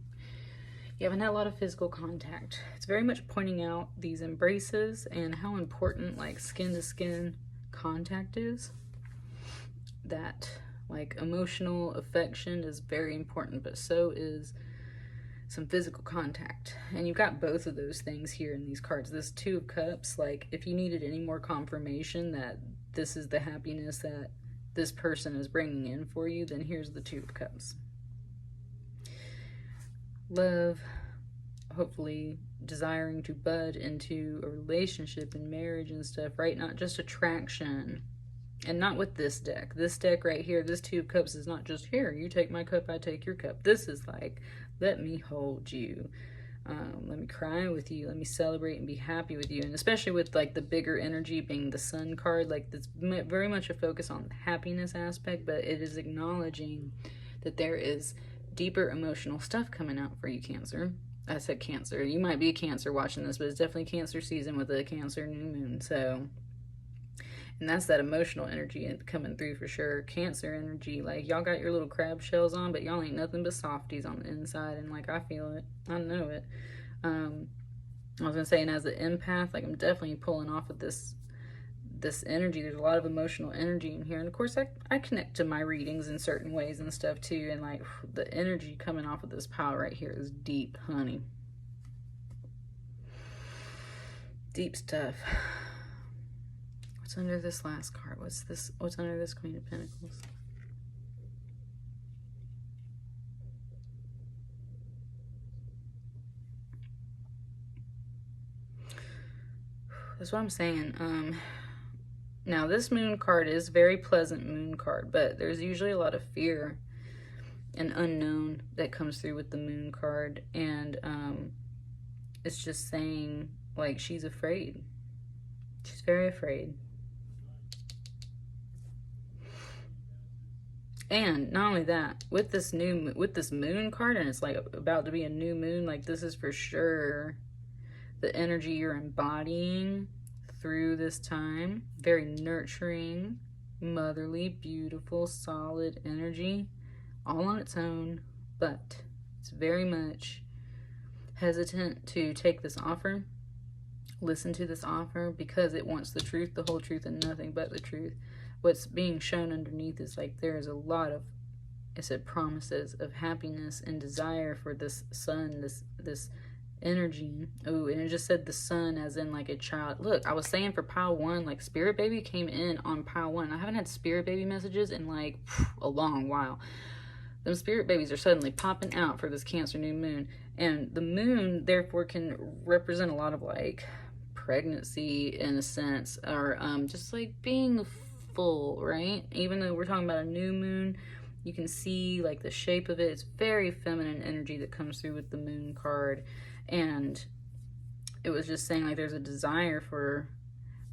haven't had a lot of physical contact. It's very much pointing out these embraces and how important like skin to skin contact is. That like emotional affection is very important, but so is some physical contact. And you've got both of those things here in these cards. This Two of Cups, like if you needed any more confirmation that this is the happiness that this person is bringing in for you, then here's the Two of Cups. Love, hopefully desiring to bud into a relationship and marriage and stuff, right? Not just attraction. And not with this deck. This deck right here, this Two of Cups is not just, here, you take my cup, I take your cup. This is like, let me hold you. Let me cry with you. Let me celebrate and be happy with you. And especially with like the bigger energy being the Sun card, like it's very much a focus on the happiness aspect, but it is acknowledging that there is deeper emotional stuff coming out for you, Cancer. I said Cancer. You might be a Cancer watching this, but it's definitely Cancer season with a Cancer new moon. So, and that's that emotional energy coming through for sure. Cancer energy, like y'all got your little crab shells on, but y'all ain't nothing but softies on the inside. And like I feel it, I know it. I was gonna say, and as an empath, like I'm definitely pulling off of this energy. There's a lot of emotional energy in here, and of course I connect to my readings in certain ways and stuff too. And like the energy coming off of this pile right here is deep, honey. Deep stuff. What's under this last card? What's under this Queen of Pentacles? That's what I'm saying. Now this moon card is very pleasant moon card, but there's usually a lot of fear and unknown that comes through with the moon card. And it's just saying like she's afraid. She's very afraid. And not only that, with this moon card, and it's like about to be a new moon, like this is for sure the energy you're embodying through this time. Very nurturing, motherly, beautiful, solid energy, all on its own, but it's very much hesitant to take this offer, listen to this offer, because it wants the truth, the whole truth, and nothing but the truth. What's being shown underneath is like there is a lot of, I said, promises of happiness and desire for this sun, this energy. Oh, and it just said the sun as in like a child. Look, I was saying for pile 1, like Spirit Baby came in on pile 1. I haven't had Spirit Baby messages in like a long while. Them Spirit Babies are suddenly popping out for this Cancer new moon. And the moon therefore can represent a lot of like pregnancy in a sense, or just like being full, right? Even though we're talking about a new moon, you can see like the shape of it. It's very feminine energy that comes through with the moon card. And it was just saying like there's a desire for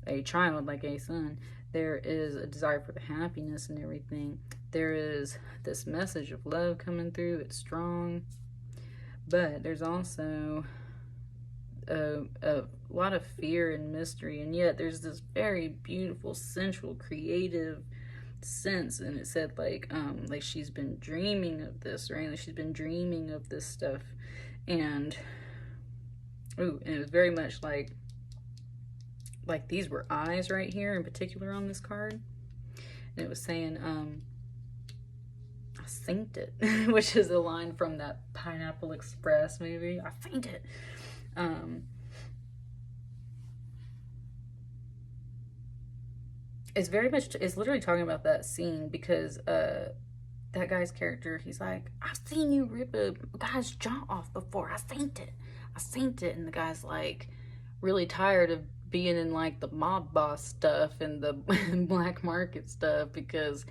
a child, like a son. There is a desire for the happiness and everything. There is this message of love coming through. It's strong, but there's also a lot of fear and mystery, and yet there's this very beautiful, sensual, creative sense. And it said like she's been dreaming of this, right? Like she's been dreaming of this stuff. And ooh, and it was very much like these were eyes right here in particular on this card. And it was saying synced it, which is a line from that Pineapple Express movie. I synced it. It's very much, it's literally talking about that scene, because that guy's character, he's like, I've seen you rip a guy's jaw off before. I synced it. I synced it. And the guy's like really tired of being in like the mob boss stuff and the black market stuff, because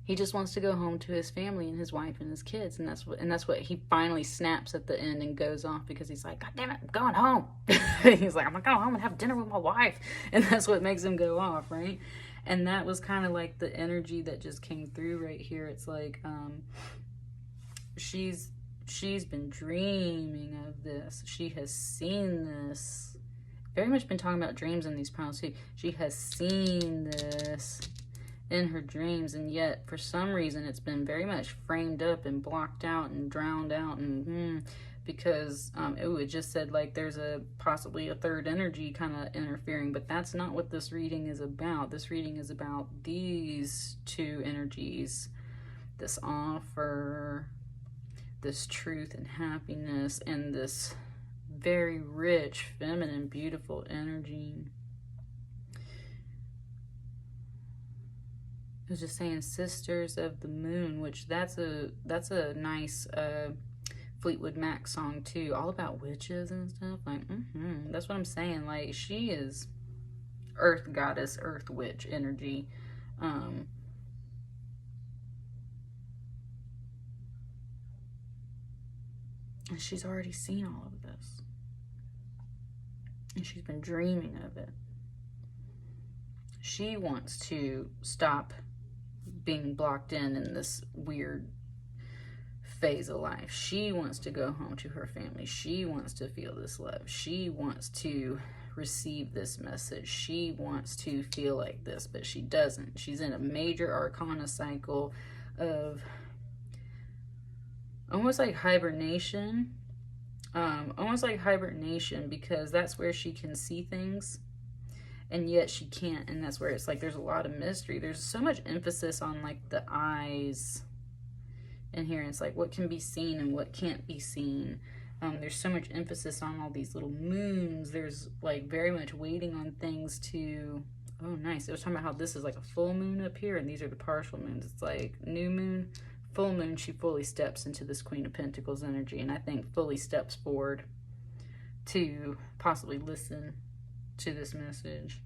he just wants to go home to his family and his wife and his kids. And that's what he finally snaps at the end and goes off, because he's like, God damn it, I'm going home. He's like, I'm gonna go home and have dinner with my wife. And that's what makes him go off, right? And that was kind of like the energy that just came through right here. It's like, she's been dreaming of this. She has seen this. Very much been talking about dreams in these piles too. She has seen this in her dreams, and yet for some reason it's been very much framed up and blocked out and drowned out, and because it just said like there's possibly a third energy kind of interfering, but that's not what this reading is about. This reading is about these two energies, this offer, this truth and happiness, and this very rich, feminine, beautiful energy. I was just saying Sisters of the Moon, which that's a nice Fleetwood Mac song too, all about witches and stuff. Like, that's what I'm saying. Like, she is earth goddess, earth witch energy. And she's already seen all of this, and she's been dreaming of it. She wants to stop being blocked in this weird phase of life. She wants to go home to her family. She wants to feel this love. She wants to receive this message. She wants to feel like this, but she doesn't. She's in a major arcana cycle of almost like hibernation. Because that's where she can see things, and yet she can't, and that's where it's like there's a lot of mystery. There's so much emphasis on like the eyes in here, and it's like what can be seen and what can't be seen. There's so much emphasis on all these little moons. There's like very much waiting on things to, oh nice, it was talking about how this is like a full moon up here and these are the partial moons. It's like new moon, full moon, she fully steps into this Queen of Pentacles energy, and I think fully steps forward to possibly listen to this message.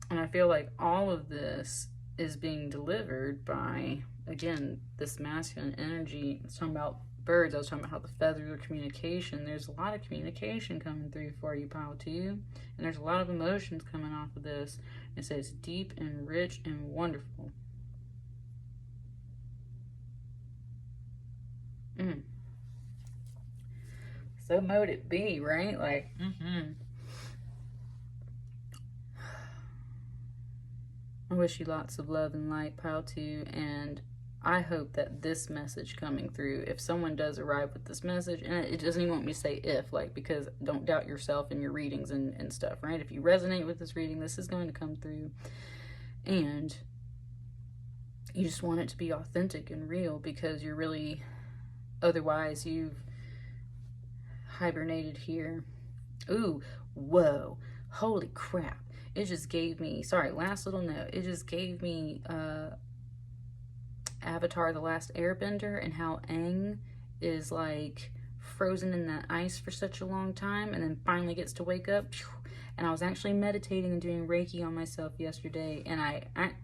And I feel like all of this is being delivered by, again, this masculine energy. It's talking about birds. I was talking about how the feathers are communication. There's a lot of communication coming through for you, Pile 2. And there's a lot of emotions coming off of this. It says deep and rich and wonderful. So mote it be, right? Like, I wish you lots of love and light, Pile 2, and I hope that this message coming through, if someone does arrive with this message, and it doesn't even want me to say if, like, because don't doubt yourself in your readings and stuff, right? If you resonate with this reading, this is going to come through, and you just want it to be authentic and real, because you're really, otherwise you've hibernated here. Ooh, whoa, holy crap. It just gave me, sorry, last little note, it just gave me Avatar The Last Airbender, and how Aang is like frozen in that ice for such a long time and then finally gets to wake up. And I was actually meditating and doing Reiki on myself yesterday, and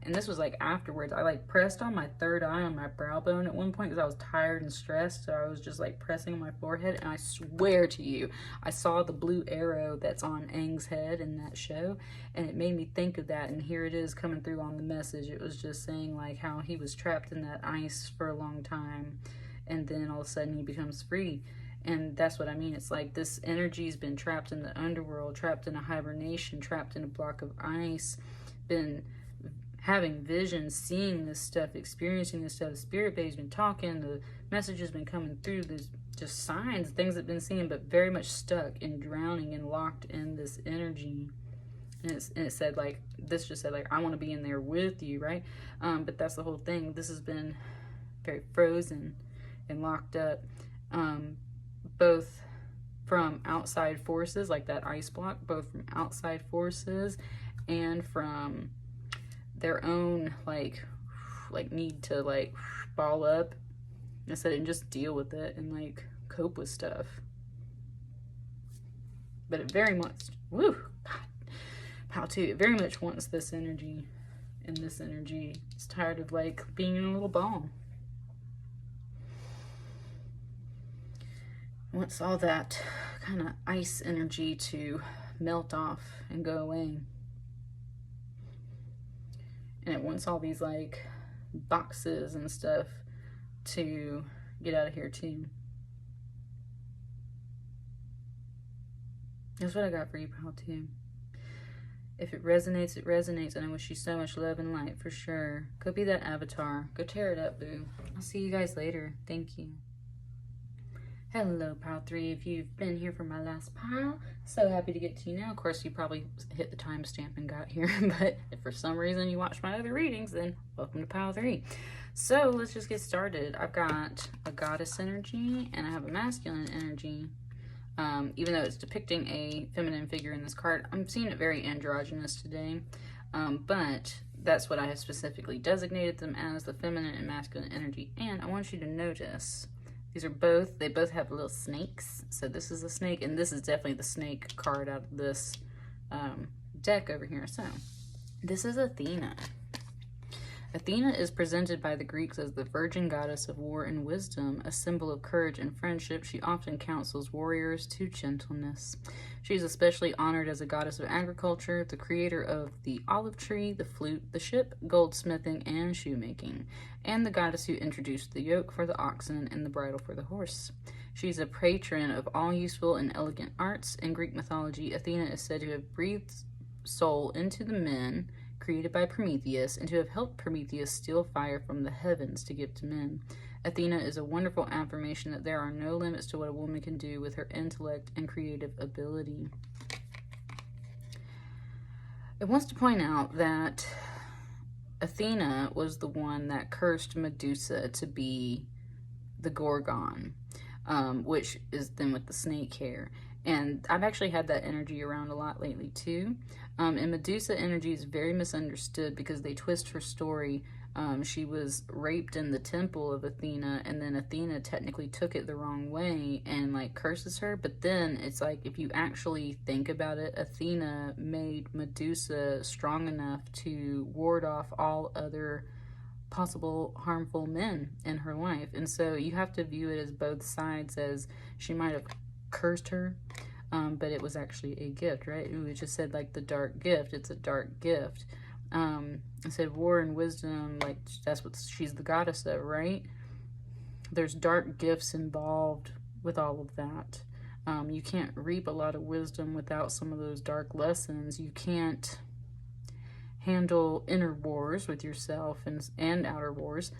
and this was like afterwards, I like pressed on my third eye on my brow bone at one point because I was tired and stressed, so I was just like pressing on my forehead, and I swear to you, I saw the blue arrow that's on Aang's head in that show, and it made me think of that, and here it is coming through on the message. It was just saying like how he was trapped in that ice for a long time, and then all of a sudden he becomes free. And that's what I mean. It's like this energy's been trapped in the underworld, trapped in a hibernation, trapped in a block of ice, been having visions, seeing this stuff, experiencing this stuff. The spirit babe's been talking, the message has been coming through, there's just signs, things that have been seen, but very much stuck and drowning and locked in this energy. And it said like, this just said like, I want to be in there with you, right? But that's the whole thing. This has been very frozen and locked up, both from outside forces, like that ice block, both from outside forces and from their own like need to like ball up instead and just deal with it and like cope with stuff. But it very much, woo, God, how to, it very much wants this energy, and this energy is tired of like being in a little ball. It wants all that kind of ice energy to melt off and go away. And it wants all these like boxes and stuff to get out of here too. That's what I got for you, pal, too. If it resonates, it resonates. And I wish you so much love and light, for sure. Could be that avatar. Go tear it up, boo. I'll see you guys later. Thank you. Hello, pile 3. If you've been here for my last pile, so happy to get to you now. Of course, you probably hit the timestamp and got here. But if for some reason you watched my other readings, then welcome to pile 3. So let's just get started. I've got a goddess energy and I have a masculine energy. Even though it's depicting a feminine figure in this card, I'm seeing it very androgynous today, but that's what I have specifically designated them as, the feminine and masculine energy. And I want you to notice, these are both, they both have little snakes. So this is a snake, and this is definitely the snake card out of this deck over here. So this is Athena. Athena is presented by the Greeks as the virgin goddess of war and wisdom, a symbol of courage and friendship. She often counsels warriors to gentleness. She is especially honored as a goddess of agriculture, the creator of the olive tree, the flute, the ship, goldsmithing, and shoemaking, and the goddess who introduced the yoke for the oxen and the bridle for the horse. She is a patron of all useful and elegant arts. In Greek mythology, Athena is said to have breathed soul into the men created by Prometheus, and to have helped Prometheus steal fire from the heavens to give to men. Athena is a wonderful affirmation that there are no limits to what a woman can do with her intellect and creative ability. It wants to point out that Athena was the one that cursed Medusa to be the Gorgon, which is then with the snake hair. And I've actually had that energy around a lot lately too. And Medusa energy is very misunderstood because they twist her story. She was raped in the temple of Athena, and then Athena technically took it the wrong way and like curses her. But then it's like, if you actually think about it, Athena made Medusa strong enough to ward off all other possible harmful men in her life. And so you have to view it as both sides, as she might have cursed her, but it was actually a gift, right? It just said like the dark gift. It's a dark gift. It said war and wisdom, like that's what she's the goddess of, right? There's dark gifts involved with all of that. You can't reap a lot of wisdom without some of those dark lessons. You can't handle inner wars with yourself and outer wars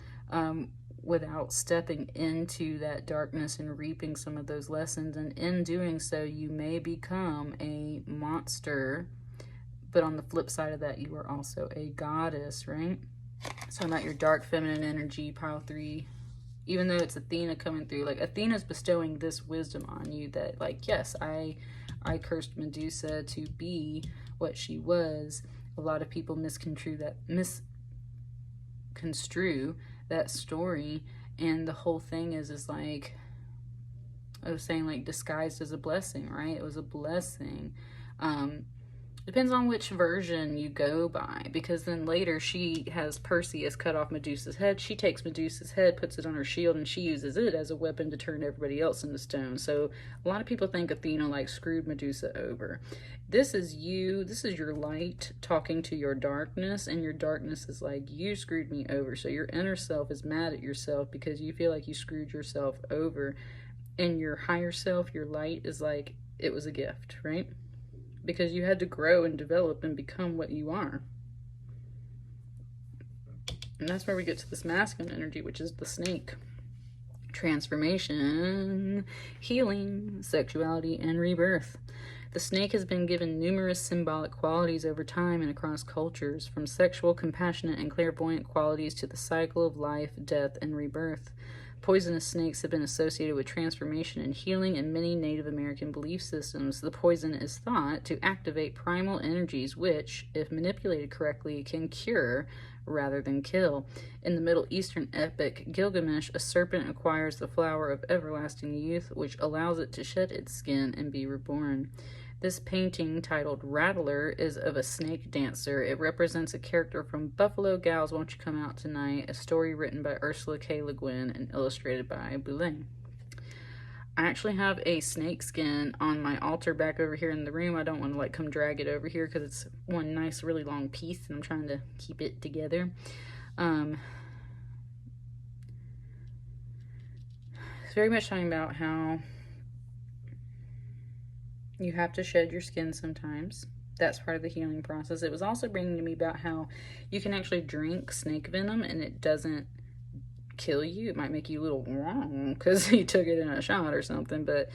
without stepping into that darkness and reaping some of those lessons. And in doing so, you may become a monster, but on the flip side of that, you are also a goddess, right? So about your dark feminine energy, pile 3, even though it's Athena coming through, like Athena's bestowing this wisdom on you that like, yes, I cursed Medusa to be what she was. A lot of people misconstrue that story, and the whole thing is like I was saying, like disguised as a blessing, right? It was a blessing. Depends on which version you go by, because then later she has Perseus cut off Medusa's head. She takes Medusa's head, puts it on her shield, and she uses it as a weapon to turn everybody else into stone. So a lot of people think Athena like screwed Medusa over. This is you, this is your light talking to your darkness, and your darkness is like, you screwed me over. So your inner self is mad at yourself because you feel like you screwed yourself over. And your higher self, your light, is like, it was a gift, right? Because you had to grow and develop and become what you are. And that's where we get to this masculine energy, which is the snake. Transformation, healing, sexuality, and rebirth. The snake has been given numerous symbolic qualities over time and across cultures, from sexual, compassionate, and clairvoyant qualities to the cycle of life, death, and rebirth. Poisonous snakes have been associated with transformation and healing in many Native American belief systems. The poison is thought to activate primal energies which, if manipulated correctly, can cure rather than kill. In the Middle Eastern epic Gilgamesh, a serpent acquires the flower of everlasting youth, which allows it to shed its skin and be reborn. This painting, titled Rattler, is of a snake dancer. It represents a character from Buffalo Gals Won't You Come Out Tonight, a story written by Ursula K. Le Guin and illustrated by Boulain. I actually have a snake skin on my altar back over here in the room. I don't want to like come drag it over here because it's one nice really long piece and I'm trying to keep it together. It's very much talking about how you have to shed your skin sometimes. That's part of the healing process. It was also bringing to me about how you can actually drink snake venom and it doesn't kill you. It might make you a little wrong because you took it in a shot or something, but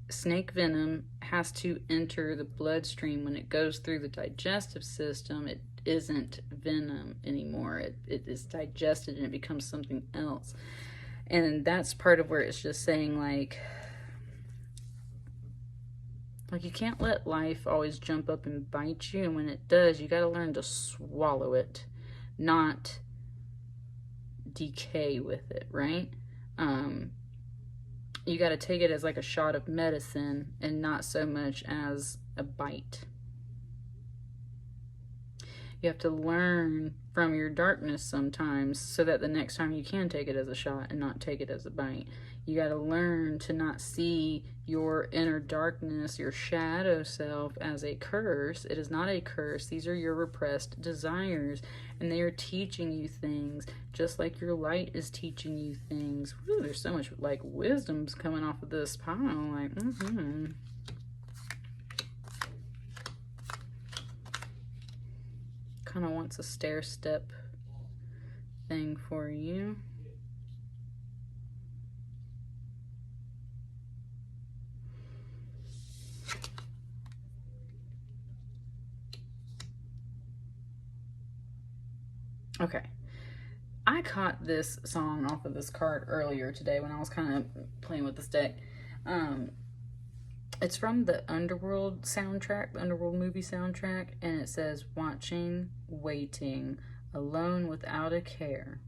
snake venom has to enter the bloodstream. When it goes through the digestive system, it isn't venom anymore. It is digested and it becomes something else. And that's part of where it's just saying like you can't let life always jump up and bite you, and when it does, you got to learn to swallow it, not decay with it, right? You got to take it as like a shot of medicine and not so much as a bite. You have to learn from your darkness sometimes so that the next time you can take it as a shot and not take it as a bite. You got to learn to not see your inner darkness, your shadow self, as a curse. It is not a curse. These are your repressed desires, and they are teaching you things, just like your light is teaching you things. Whew, there's so much like wisdom's coming off of this pile. Like, kind of wants a stair step thing for you. Okay, I caught this song off of this card earlier today when I was kind of playing with this deck. It's from the Underworld soundtrack, the Underworld movie soundtrack, and it says, watching, waiting, alone without a care,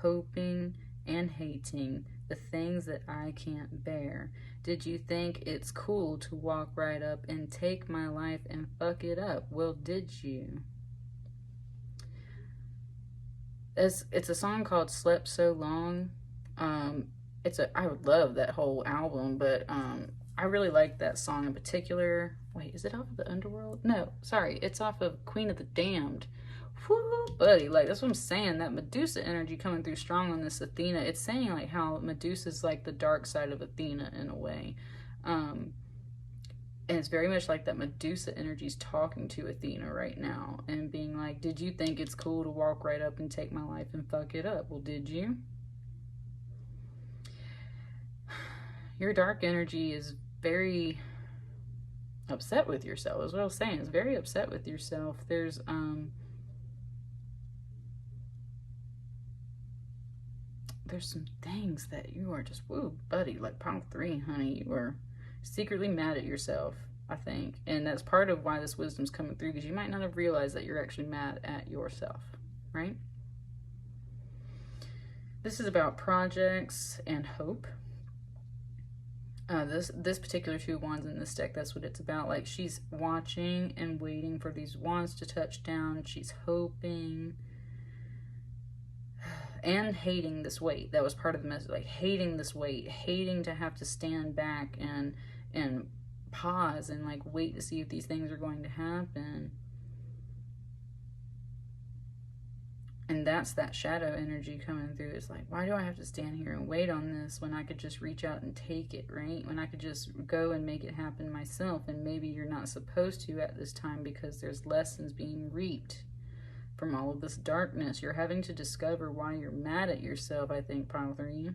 hoping and hating the things that I can't bear. Did you think it's cool to walk right up and take my life and fuck it up? Well, did you? It's a song called Slept So Long. I would love that whole album, but I really like that song in particular. Wait, is it off of the Underworld? No, sorry, it's off of Queen of the Damned. Whoo, buddy, like that's what I'm saying. That Medusa energy coming through strong on this Athena. It's saying like how Medusa's like the dark side of Athena in a way. And it's very much like that Medusa energy's talking to Athena right now and being like, did you think it's cool to walk right up and take my life and fuck it up? Well, did you? Your dark energy is very upset with yourself, is what I was saying. It's very upset with yourself. There's some things that you are just, woo, buddy, like pile 3, honey, you are secretly mad at yourself, I think. And that's part of why this wisdom's coming through, because you might not have realized that you're actually mad at yourself, right? This is about projects and hope. This particular 2 wands in this deck, that's what it's about. Like, she's watching and waiting for these wands to touch down. She's hoping and hating this weight. That was part of the message, like hating this weight, hating to have to stand back and pause and like wait to see if these things are going to happen. And that's that shadow energy coming through. It's like, why do I have to stand here and wait on this when I could just reach out and take it, right? When I could just go and make it happen myself. And maybe you're not supposed to at this time because there's lessons being reaped from all of this darkness. You're having to discover why you're mad at yourself, I think, pile 3.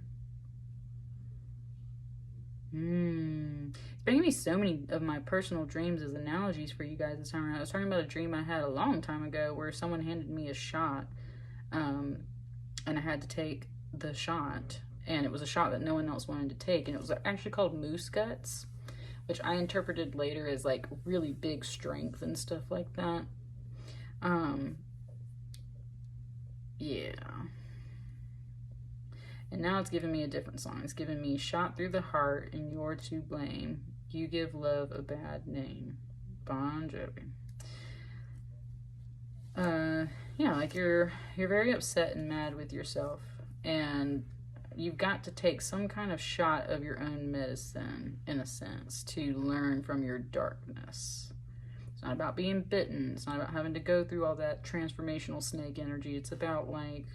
Basically bringing me so many of my personal dreams as analogies for you guys this time around. I was talking about a dream I had a long time ago where someone handed me a shot, and I had to take the shot, and it was a shot that no one else wanted to take, and it was actually called moose guts, which I interpreted later as like really big strength and stuff like that. Yeah. And now it's giving me a different song. It's giving me shot through the heart and you're to blame. You give love a bad name. Bon Jovi. Yeah, like you're very upset and mad with yourself, and you've got to take some kind of shot of your own medicine, in a sense, to learn from your darkness. It's not about being bitten. It's not about having to go through all that transformational snake energy. It's about like,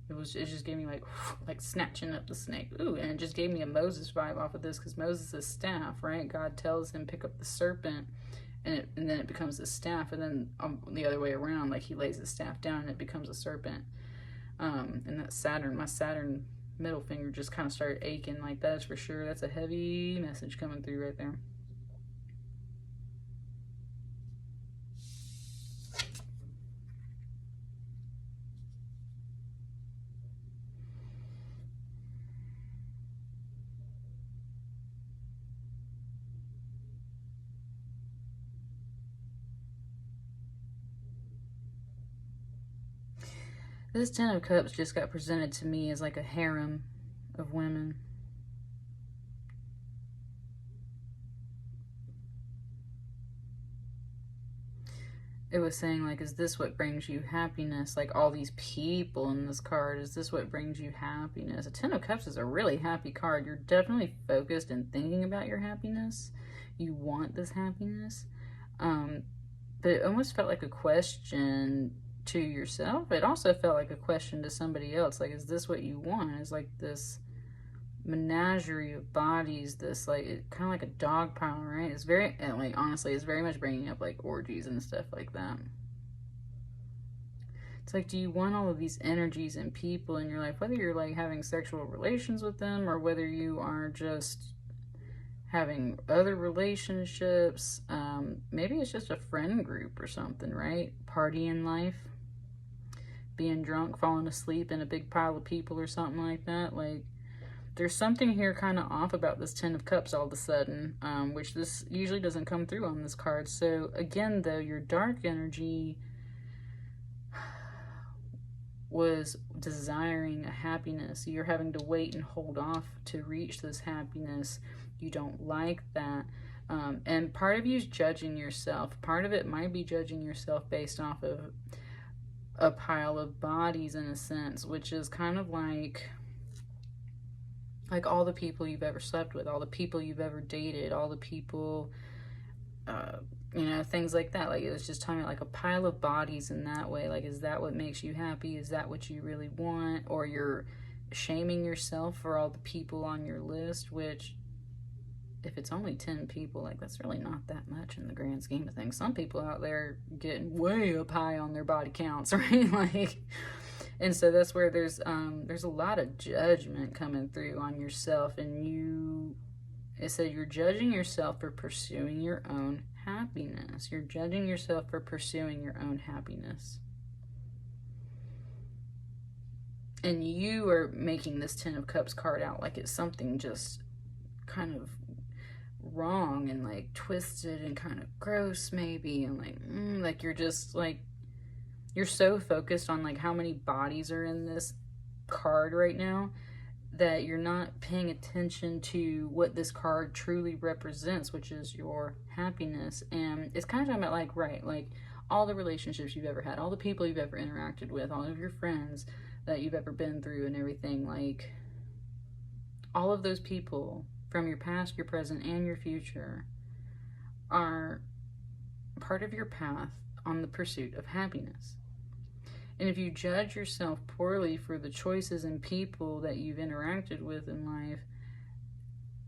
it just gave me like snatching up the snake. Ooh, and it just gave me a Moses vibe off of this, because Moses' staff, right? God tells him pick up the serpent, and then it becomes a staff, and then the other way around, like he lays his staff down and it becomes a serpent. And that Saturn, my Saturn middle finger just kind of started aching. Like, that's for sure. That's a heavy message coming through right there. This Ten of Cups just got presented to me as like a harem of women. It was saying, like, is this what brings you happiness? Like, all these people in this card, is this what brings you happiness? A Ten of Cups is a really happy card. You're definitely focused and thinking about your happiness. You want this happiness. But it almost felt like a question to yourself. It also felt like a question to somebody else. Like, is this what you want? It's like this menagerie of bodies, this like kind of like a dog pile, right? It's very, like, honestly, it's very much bringing up like orgies and stuff like that. It's like, do you want all of these energies and people in your life, whether you're like having sexual relations with them or whether you are just having other relationships? Maybe it's just a friend group or something, right? Partying life, being drunk, falling asleep in a big pile of people or something like that. Like, there's something here kind of off about this Ten of Cups all of a sudden, which this usually doesn't come through on this card. So again, though, your dark energy was desiring a happiness. You're having to wait and hold off to reach this happiness. You don't like that. And part of you is judging yourself. Part of it might be judging yourself based off of a pile of bodies, in a sense, which is kind of like all the people you've ever slept with, all the people you've ever dated, all the people, you know, things like that. Like, it was just talking about like a pile of bodies in that way. Like, is that what makes you happy? Is that what you really want? Or you're shaming yourself for all the people on your list, which, if it's only 10 people, like, that's really not that much in the grand scheme of things. Some people out there getting way up high on their body counts, right? Like, and so that's where there's a lot of judgment coming through on yourself, and it said you're judging yourself for pursuing your own happiness. You're judging yourself for pursuing your own happiness. And you are making this Ten of Cups card out like it's something just kind of wrong and like twisted and kind of gross maybe, and like you're just like, you're so focused on like how many bodies are in this card right now that you're not paying attention to what this card truly represents, which is your happiness. And it's kind of talking about like, right, like all the relationships you've ever had, all the people you've ever interacted with, all of your friends that you've ever been through and everything, like all of those people from your past, your present, and your future are part of your path on the pursuit of happiness. And if you judge yourself poorly for the choices and people that you've interacted with in life,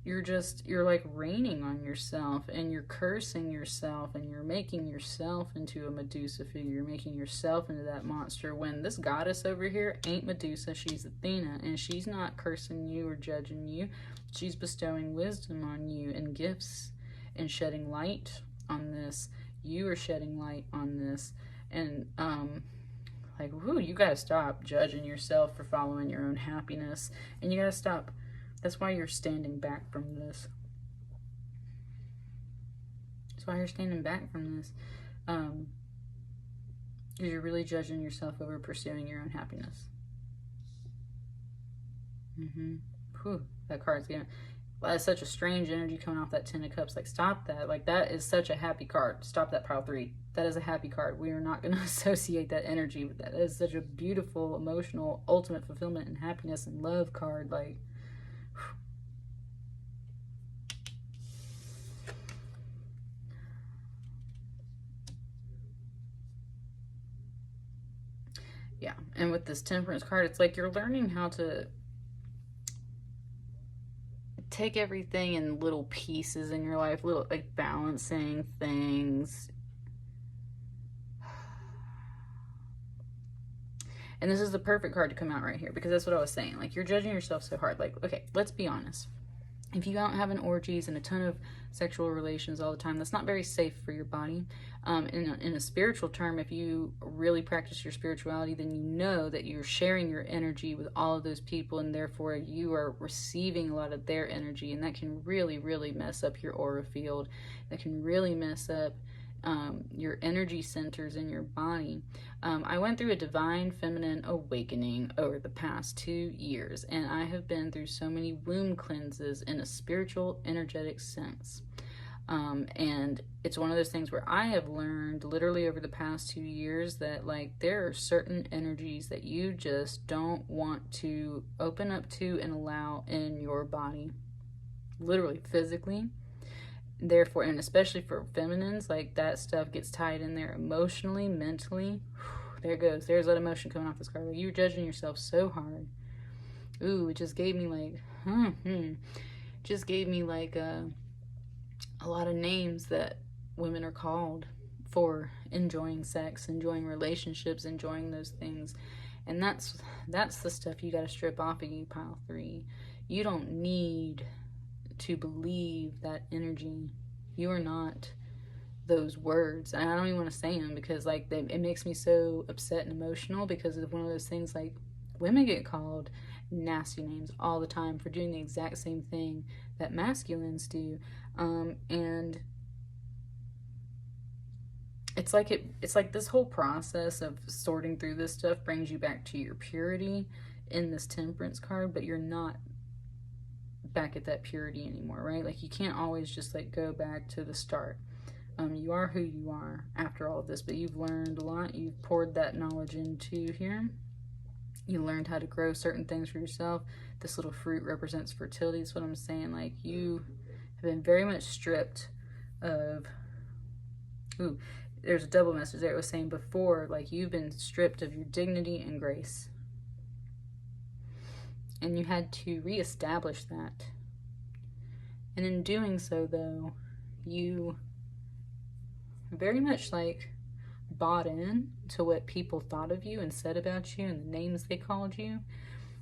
you're like raining on yourself, and you're cursing yourself, and you're making yourself into a Medusa figure. You're making yourself into that monster, when this goddess over here ain't Medusa, she's Athena, and she's not cursing you or judging you. She's bestowing wisdom on you and gifts and shedding light on this. You are shedding light on this. And, like, whoo, you gotta stop judging yourself for following your own happiness. And you gotta stop. That's why you're standing back from this. That's why you're standing back from this. Because you're really judging yourself over pursuing your own happiness. Whew, that card's getting... That's such a strange energy coming off that Ten of Cups. Like, stop that. Like, that is such a happy card. Stop that, pile 3. That is a happy card. We are not going to associate that energy with that. That is such a beautiful, emotional, ultimate fulfillment and happiness and love card. Like, yeah. And with this Temperance card, it's like you're learning how to take everything in little pieces in your life, little, like, balancing things. And this is the perfect card to come out right here, because that's what I was saying. Like, you're judging yourself so hard. Like, okay, let's be honest. If you out having orgies and a ton of sexual relations all the time, that's not very safe for your body. In a spiritual term, if you really practice your spirituality, then you know that you're sharing your energy with all of those people, and therefore you are receiving a lot of their energy, and that can really, really mess up your aura field. That can really mess up your energy centers in your body. I went through a divine feminine awakening over the past 2 years, and I have been through so many womb cleanses in a spiritual, energetic sense. And it's one of those things where I have learned literally over the past 2 years that, like, there are certain energies that you just don't want to open up to and allow in your body, literally, physically. Therefore, and especially for feminines, like, that stuff gets tied in there emotionally, mentally. There it goes. There's that emotion coming off this card. Like, you're judging yourself so hard. Ooh, it just gave me like, just gave me like a lot of names that women are called for enjoying sex, enjoying relationships, enjoying those things. And that's the stuff you got to strip off of you, pile 3. You don't need to believe that energy. You are not those words. And I don't even want to say them because, like, it makes me so upset and emotional, because it's one of those things, like, women get called nasty names all the time for doing the exact same thing that masculines do. And it's like this whole process of sorting through this stuff brings you back to your purity in this Temperance card, but you're not back at that purity anymore, right? Like, you can't always just, like, go back to the start. You are who you are after all of this, but you've learned a lot. You've poured that knowledge into here. You learned how to grow certain things for yourself. This little fruit represents fertility. That's what I'm saying. Like, you have been very much stripped of... Ooh, there's a double message there. It was saying before, like, you've been stripped of your dignity and grace. And you had to reestablish that. And in doing so, though, you very much, like, bought in to what people thought of you and said about you and the names they called you.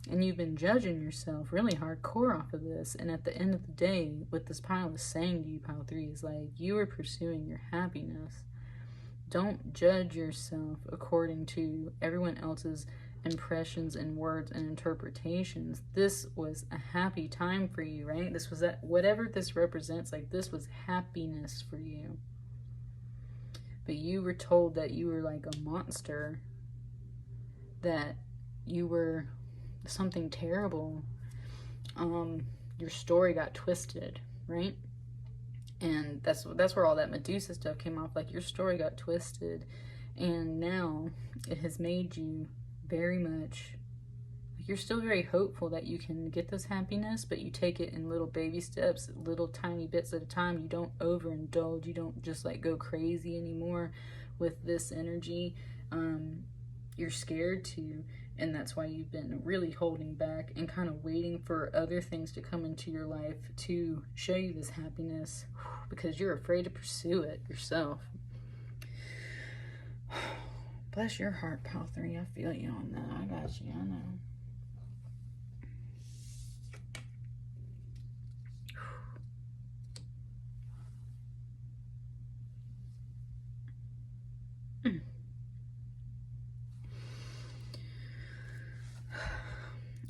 And you've been judging yourself really hardcore off of this. And at the end of the day, what this pile is saying to you, pile 3, is, like, you are pursuing your happiness. Don't judge yourself according to everyone else's impressions and words and interpretations. This was a happy time for you, right? This was that, whatever this represents, like, this was happiness for you. But you were told that you were like a monster, that you were something terrible. Your story got twisted, right? And that's where all that Medusa stuff came off. Like, your story got twisted, and now it has made you very much, like, you're still very hopeful that you can get this happiness, but you take it in little baby steps, little tiny bits at a time. You don't overindulge. You don't just, like, go crazy anymore with this energy. You're scared to, and that's why you've been really holding back and kind of waiting for other things to come into your life to show you this happiness, because you're afraid to pursue it yourself. Bless your heart, pal 3. I feel you on that. I got you. I know.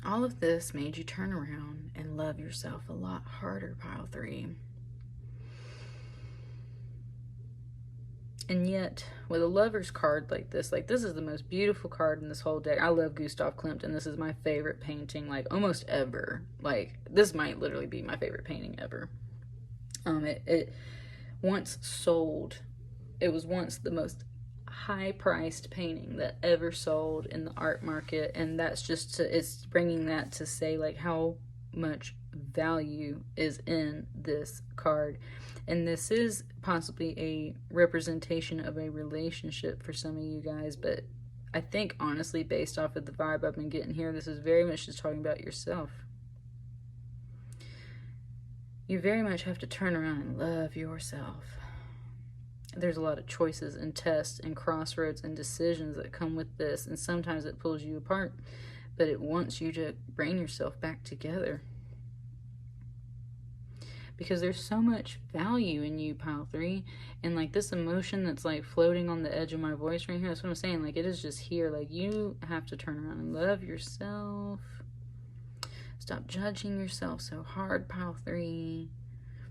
all of this made you turn around and love yourself a lot harder, pile 3. And yet, with a Lover's card like this is the most beautiful card in this whole deck. I love Gustav Klimt, and this is my favorite painting, like, almost ever. Like, this might literally be my favorite painting ever. It once sold. It was once the most high-priced painting that ever sold in the art market, and that's just it's bringing that to say, like, how much value is in this card. And this is possibly a representation of a relationship for some of you guys, but I think, honestly, based off of the vibe I've been getting here, this is very much just talking about yourself. You very much have to turn around and love yourself. There's a lot of choices and tests and crossroads and decisions that come with this, and sometimes it pulls you apart, but it wants you to bring yourself back together. Because there's so much value in you, pile 3, and like this emotion that's like floating on the edge of my voice right here, that's what I'm saying, like it is just here. Like, you have to turn around and love yourself. Stop judging yourself so hard, pile 3.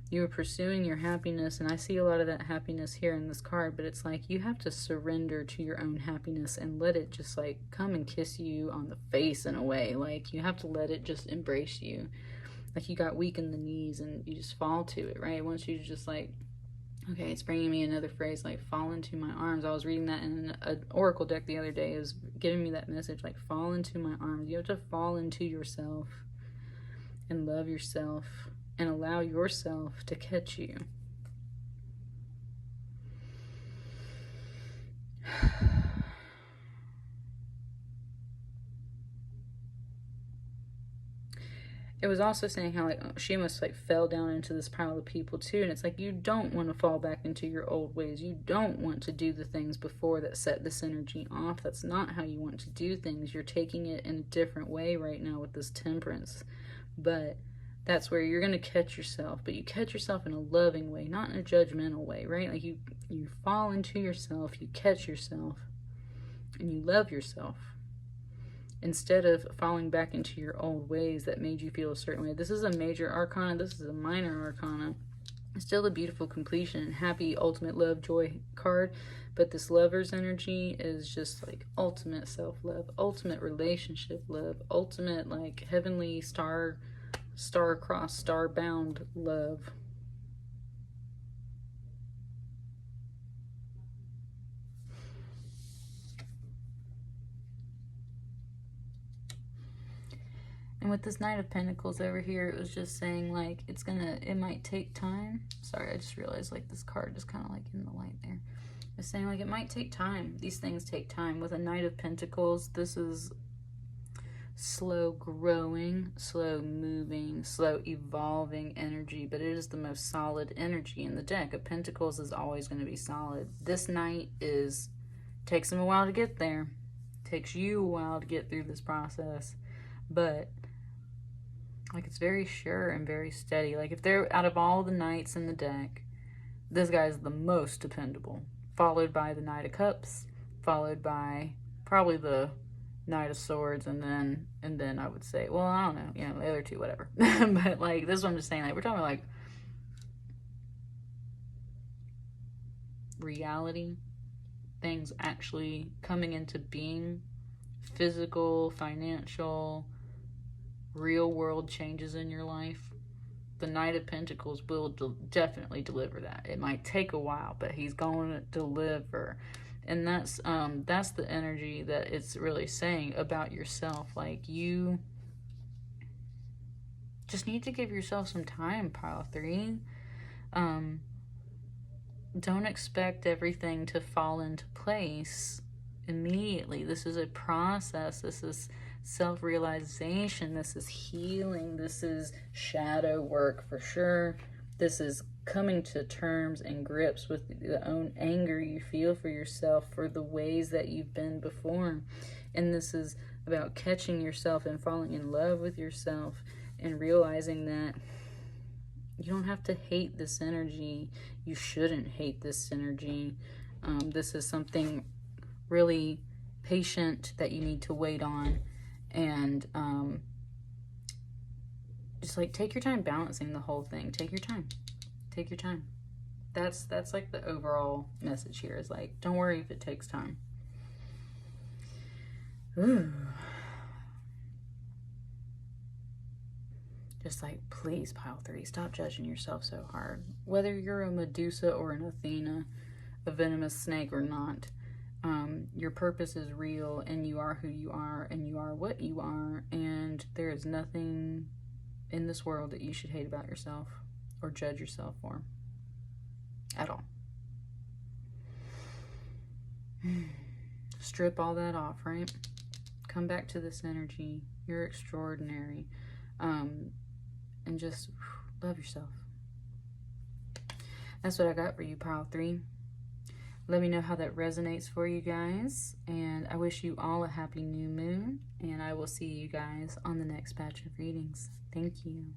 You are pursuing your happiness, and I see a lot of that happiness here in this card, but it's like you have to surrender to your own happiness and let it just like come and kiss you on the face in a way. Like, you have to let it just embrace you. Like, you got weak in the knees and you just fall to it, right? Once you just like, okay, it's bringing me another phrase, like, fall into my arms. I was reading that in an oracle deck the other day. It was giving me that message, like, fall into my arms. You have to fall into yourself and love yourself and allow yourself to catch you. It was also saying how, like, she almost like fell down into this pile of people too, and it's like, you don't want to fall back into your old ways. You don't want to do the things before that set this energy off. That's not how you want to do things. You're taking it in a different way right now with this Temperance, but that's where you're going to catch yourself, but you catch yourself in a loving way, not in a judgmental way, right? Like, you fall into yourself, you catch yourself, and you love yourself. Instead of falling back into your old ways that made you feel a certain way. This is a major arcana. This is a minor arcana. It's still a beautiful completion and happy, ultimate love, joy card. But this Lover's energy is just like ultimate self-love, ultimate relationship love, ultimate like heavenly star-crossed, star-bound love. And with this Knight of Pentacles over here, it was just saying, like, it might take time. Sorry, I just realized, like, this card is kind of, like, in the light there. It's saying, like, it might take time. These things take time. With a Knight of Pentacles, this is slow growing, slow moving, slow evolving energy, but it is the most solid energy in the deck. A Pentacles is always going to be solid. This Knight takes them a while to get there. Takes you a while to get through this process. But like, it's very sure and very steady. Like, if they're out of all the Knights in the deck, this guy's the most dependable. Followed by the Knight of Cups, followed by probably the Knight of Swords, and then I would say, well, I don't know, you know, the other two, whatever. But like, this is what I'm just saying, like, we're talking like reality, things actually coming into being, physical, financial, real world changes in your life. The Knight of Pentacles will definitely deliver that. It might take a while, but he's going to deliver. And that's the energy that it's really saying about yourself. Like, you just need to give yourself some time, pile 3. Don't expect everything to fall into place immediately. This is a process. This is self-realization. This is healing. This is shadow work for sure. This is coming to terms and grips with the own anger you feel for yourself for the ways that you've been before. And this is about catching yourself and falling in love with yourself and realizing that you don't have to hate this energy. You shouldn't hate this energy. This is something really patient that you need to wait on, and just like take your time balancing the whole thing. Take your time. Take your time. That's like the overall message here is like, don't worry if it takes time. Ooh. Just like, please, pile 3, stop judging yourself so hard. Whether you're a Medusa or an Athena, a venomous snake or not, your purpose is real, and you are who you are, and you are what you are, and there is nothing in this world that you should hate about yourself or judge yourself for. At all. Strip all that off, right? Come back to this energy. You're extraordinary. And just love yourself. That's what I got for you, pile 3. Let me know how that resonates for you guys. And I wish you all a happy new moon. And I will see you guys on the next batch of readings. Thank you.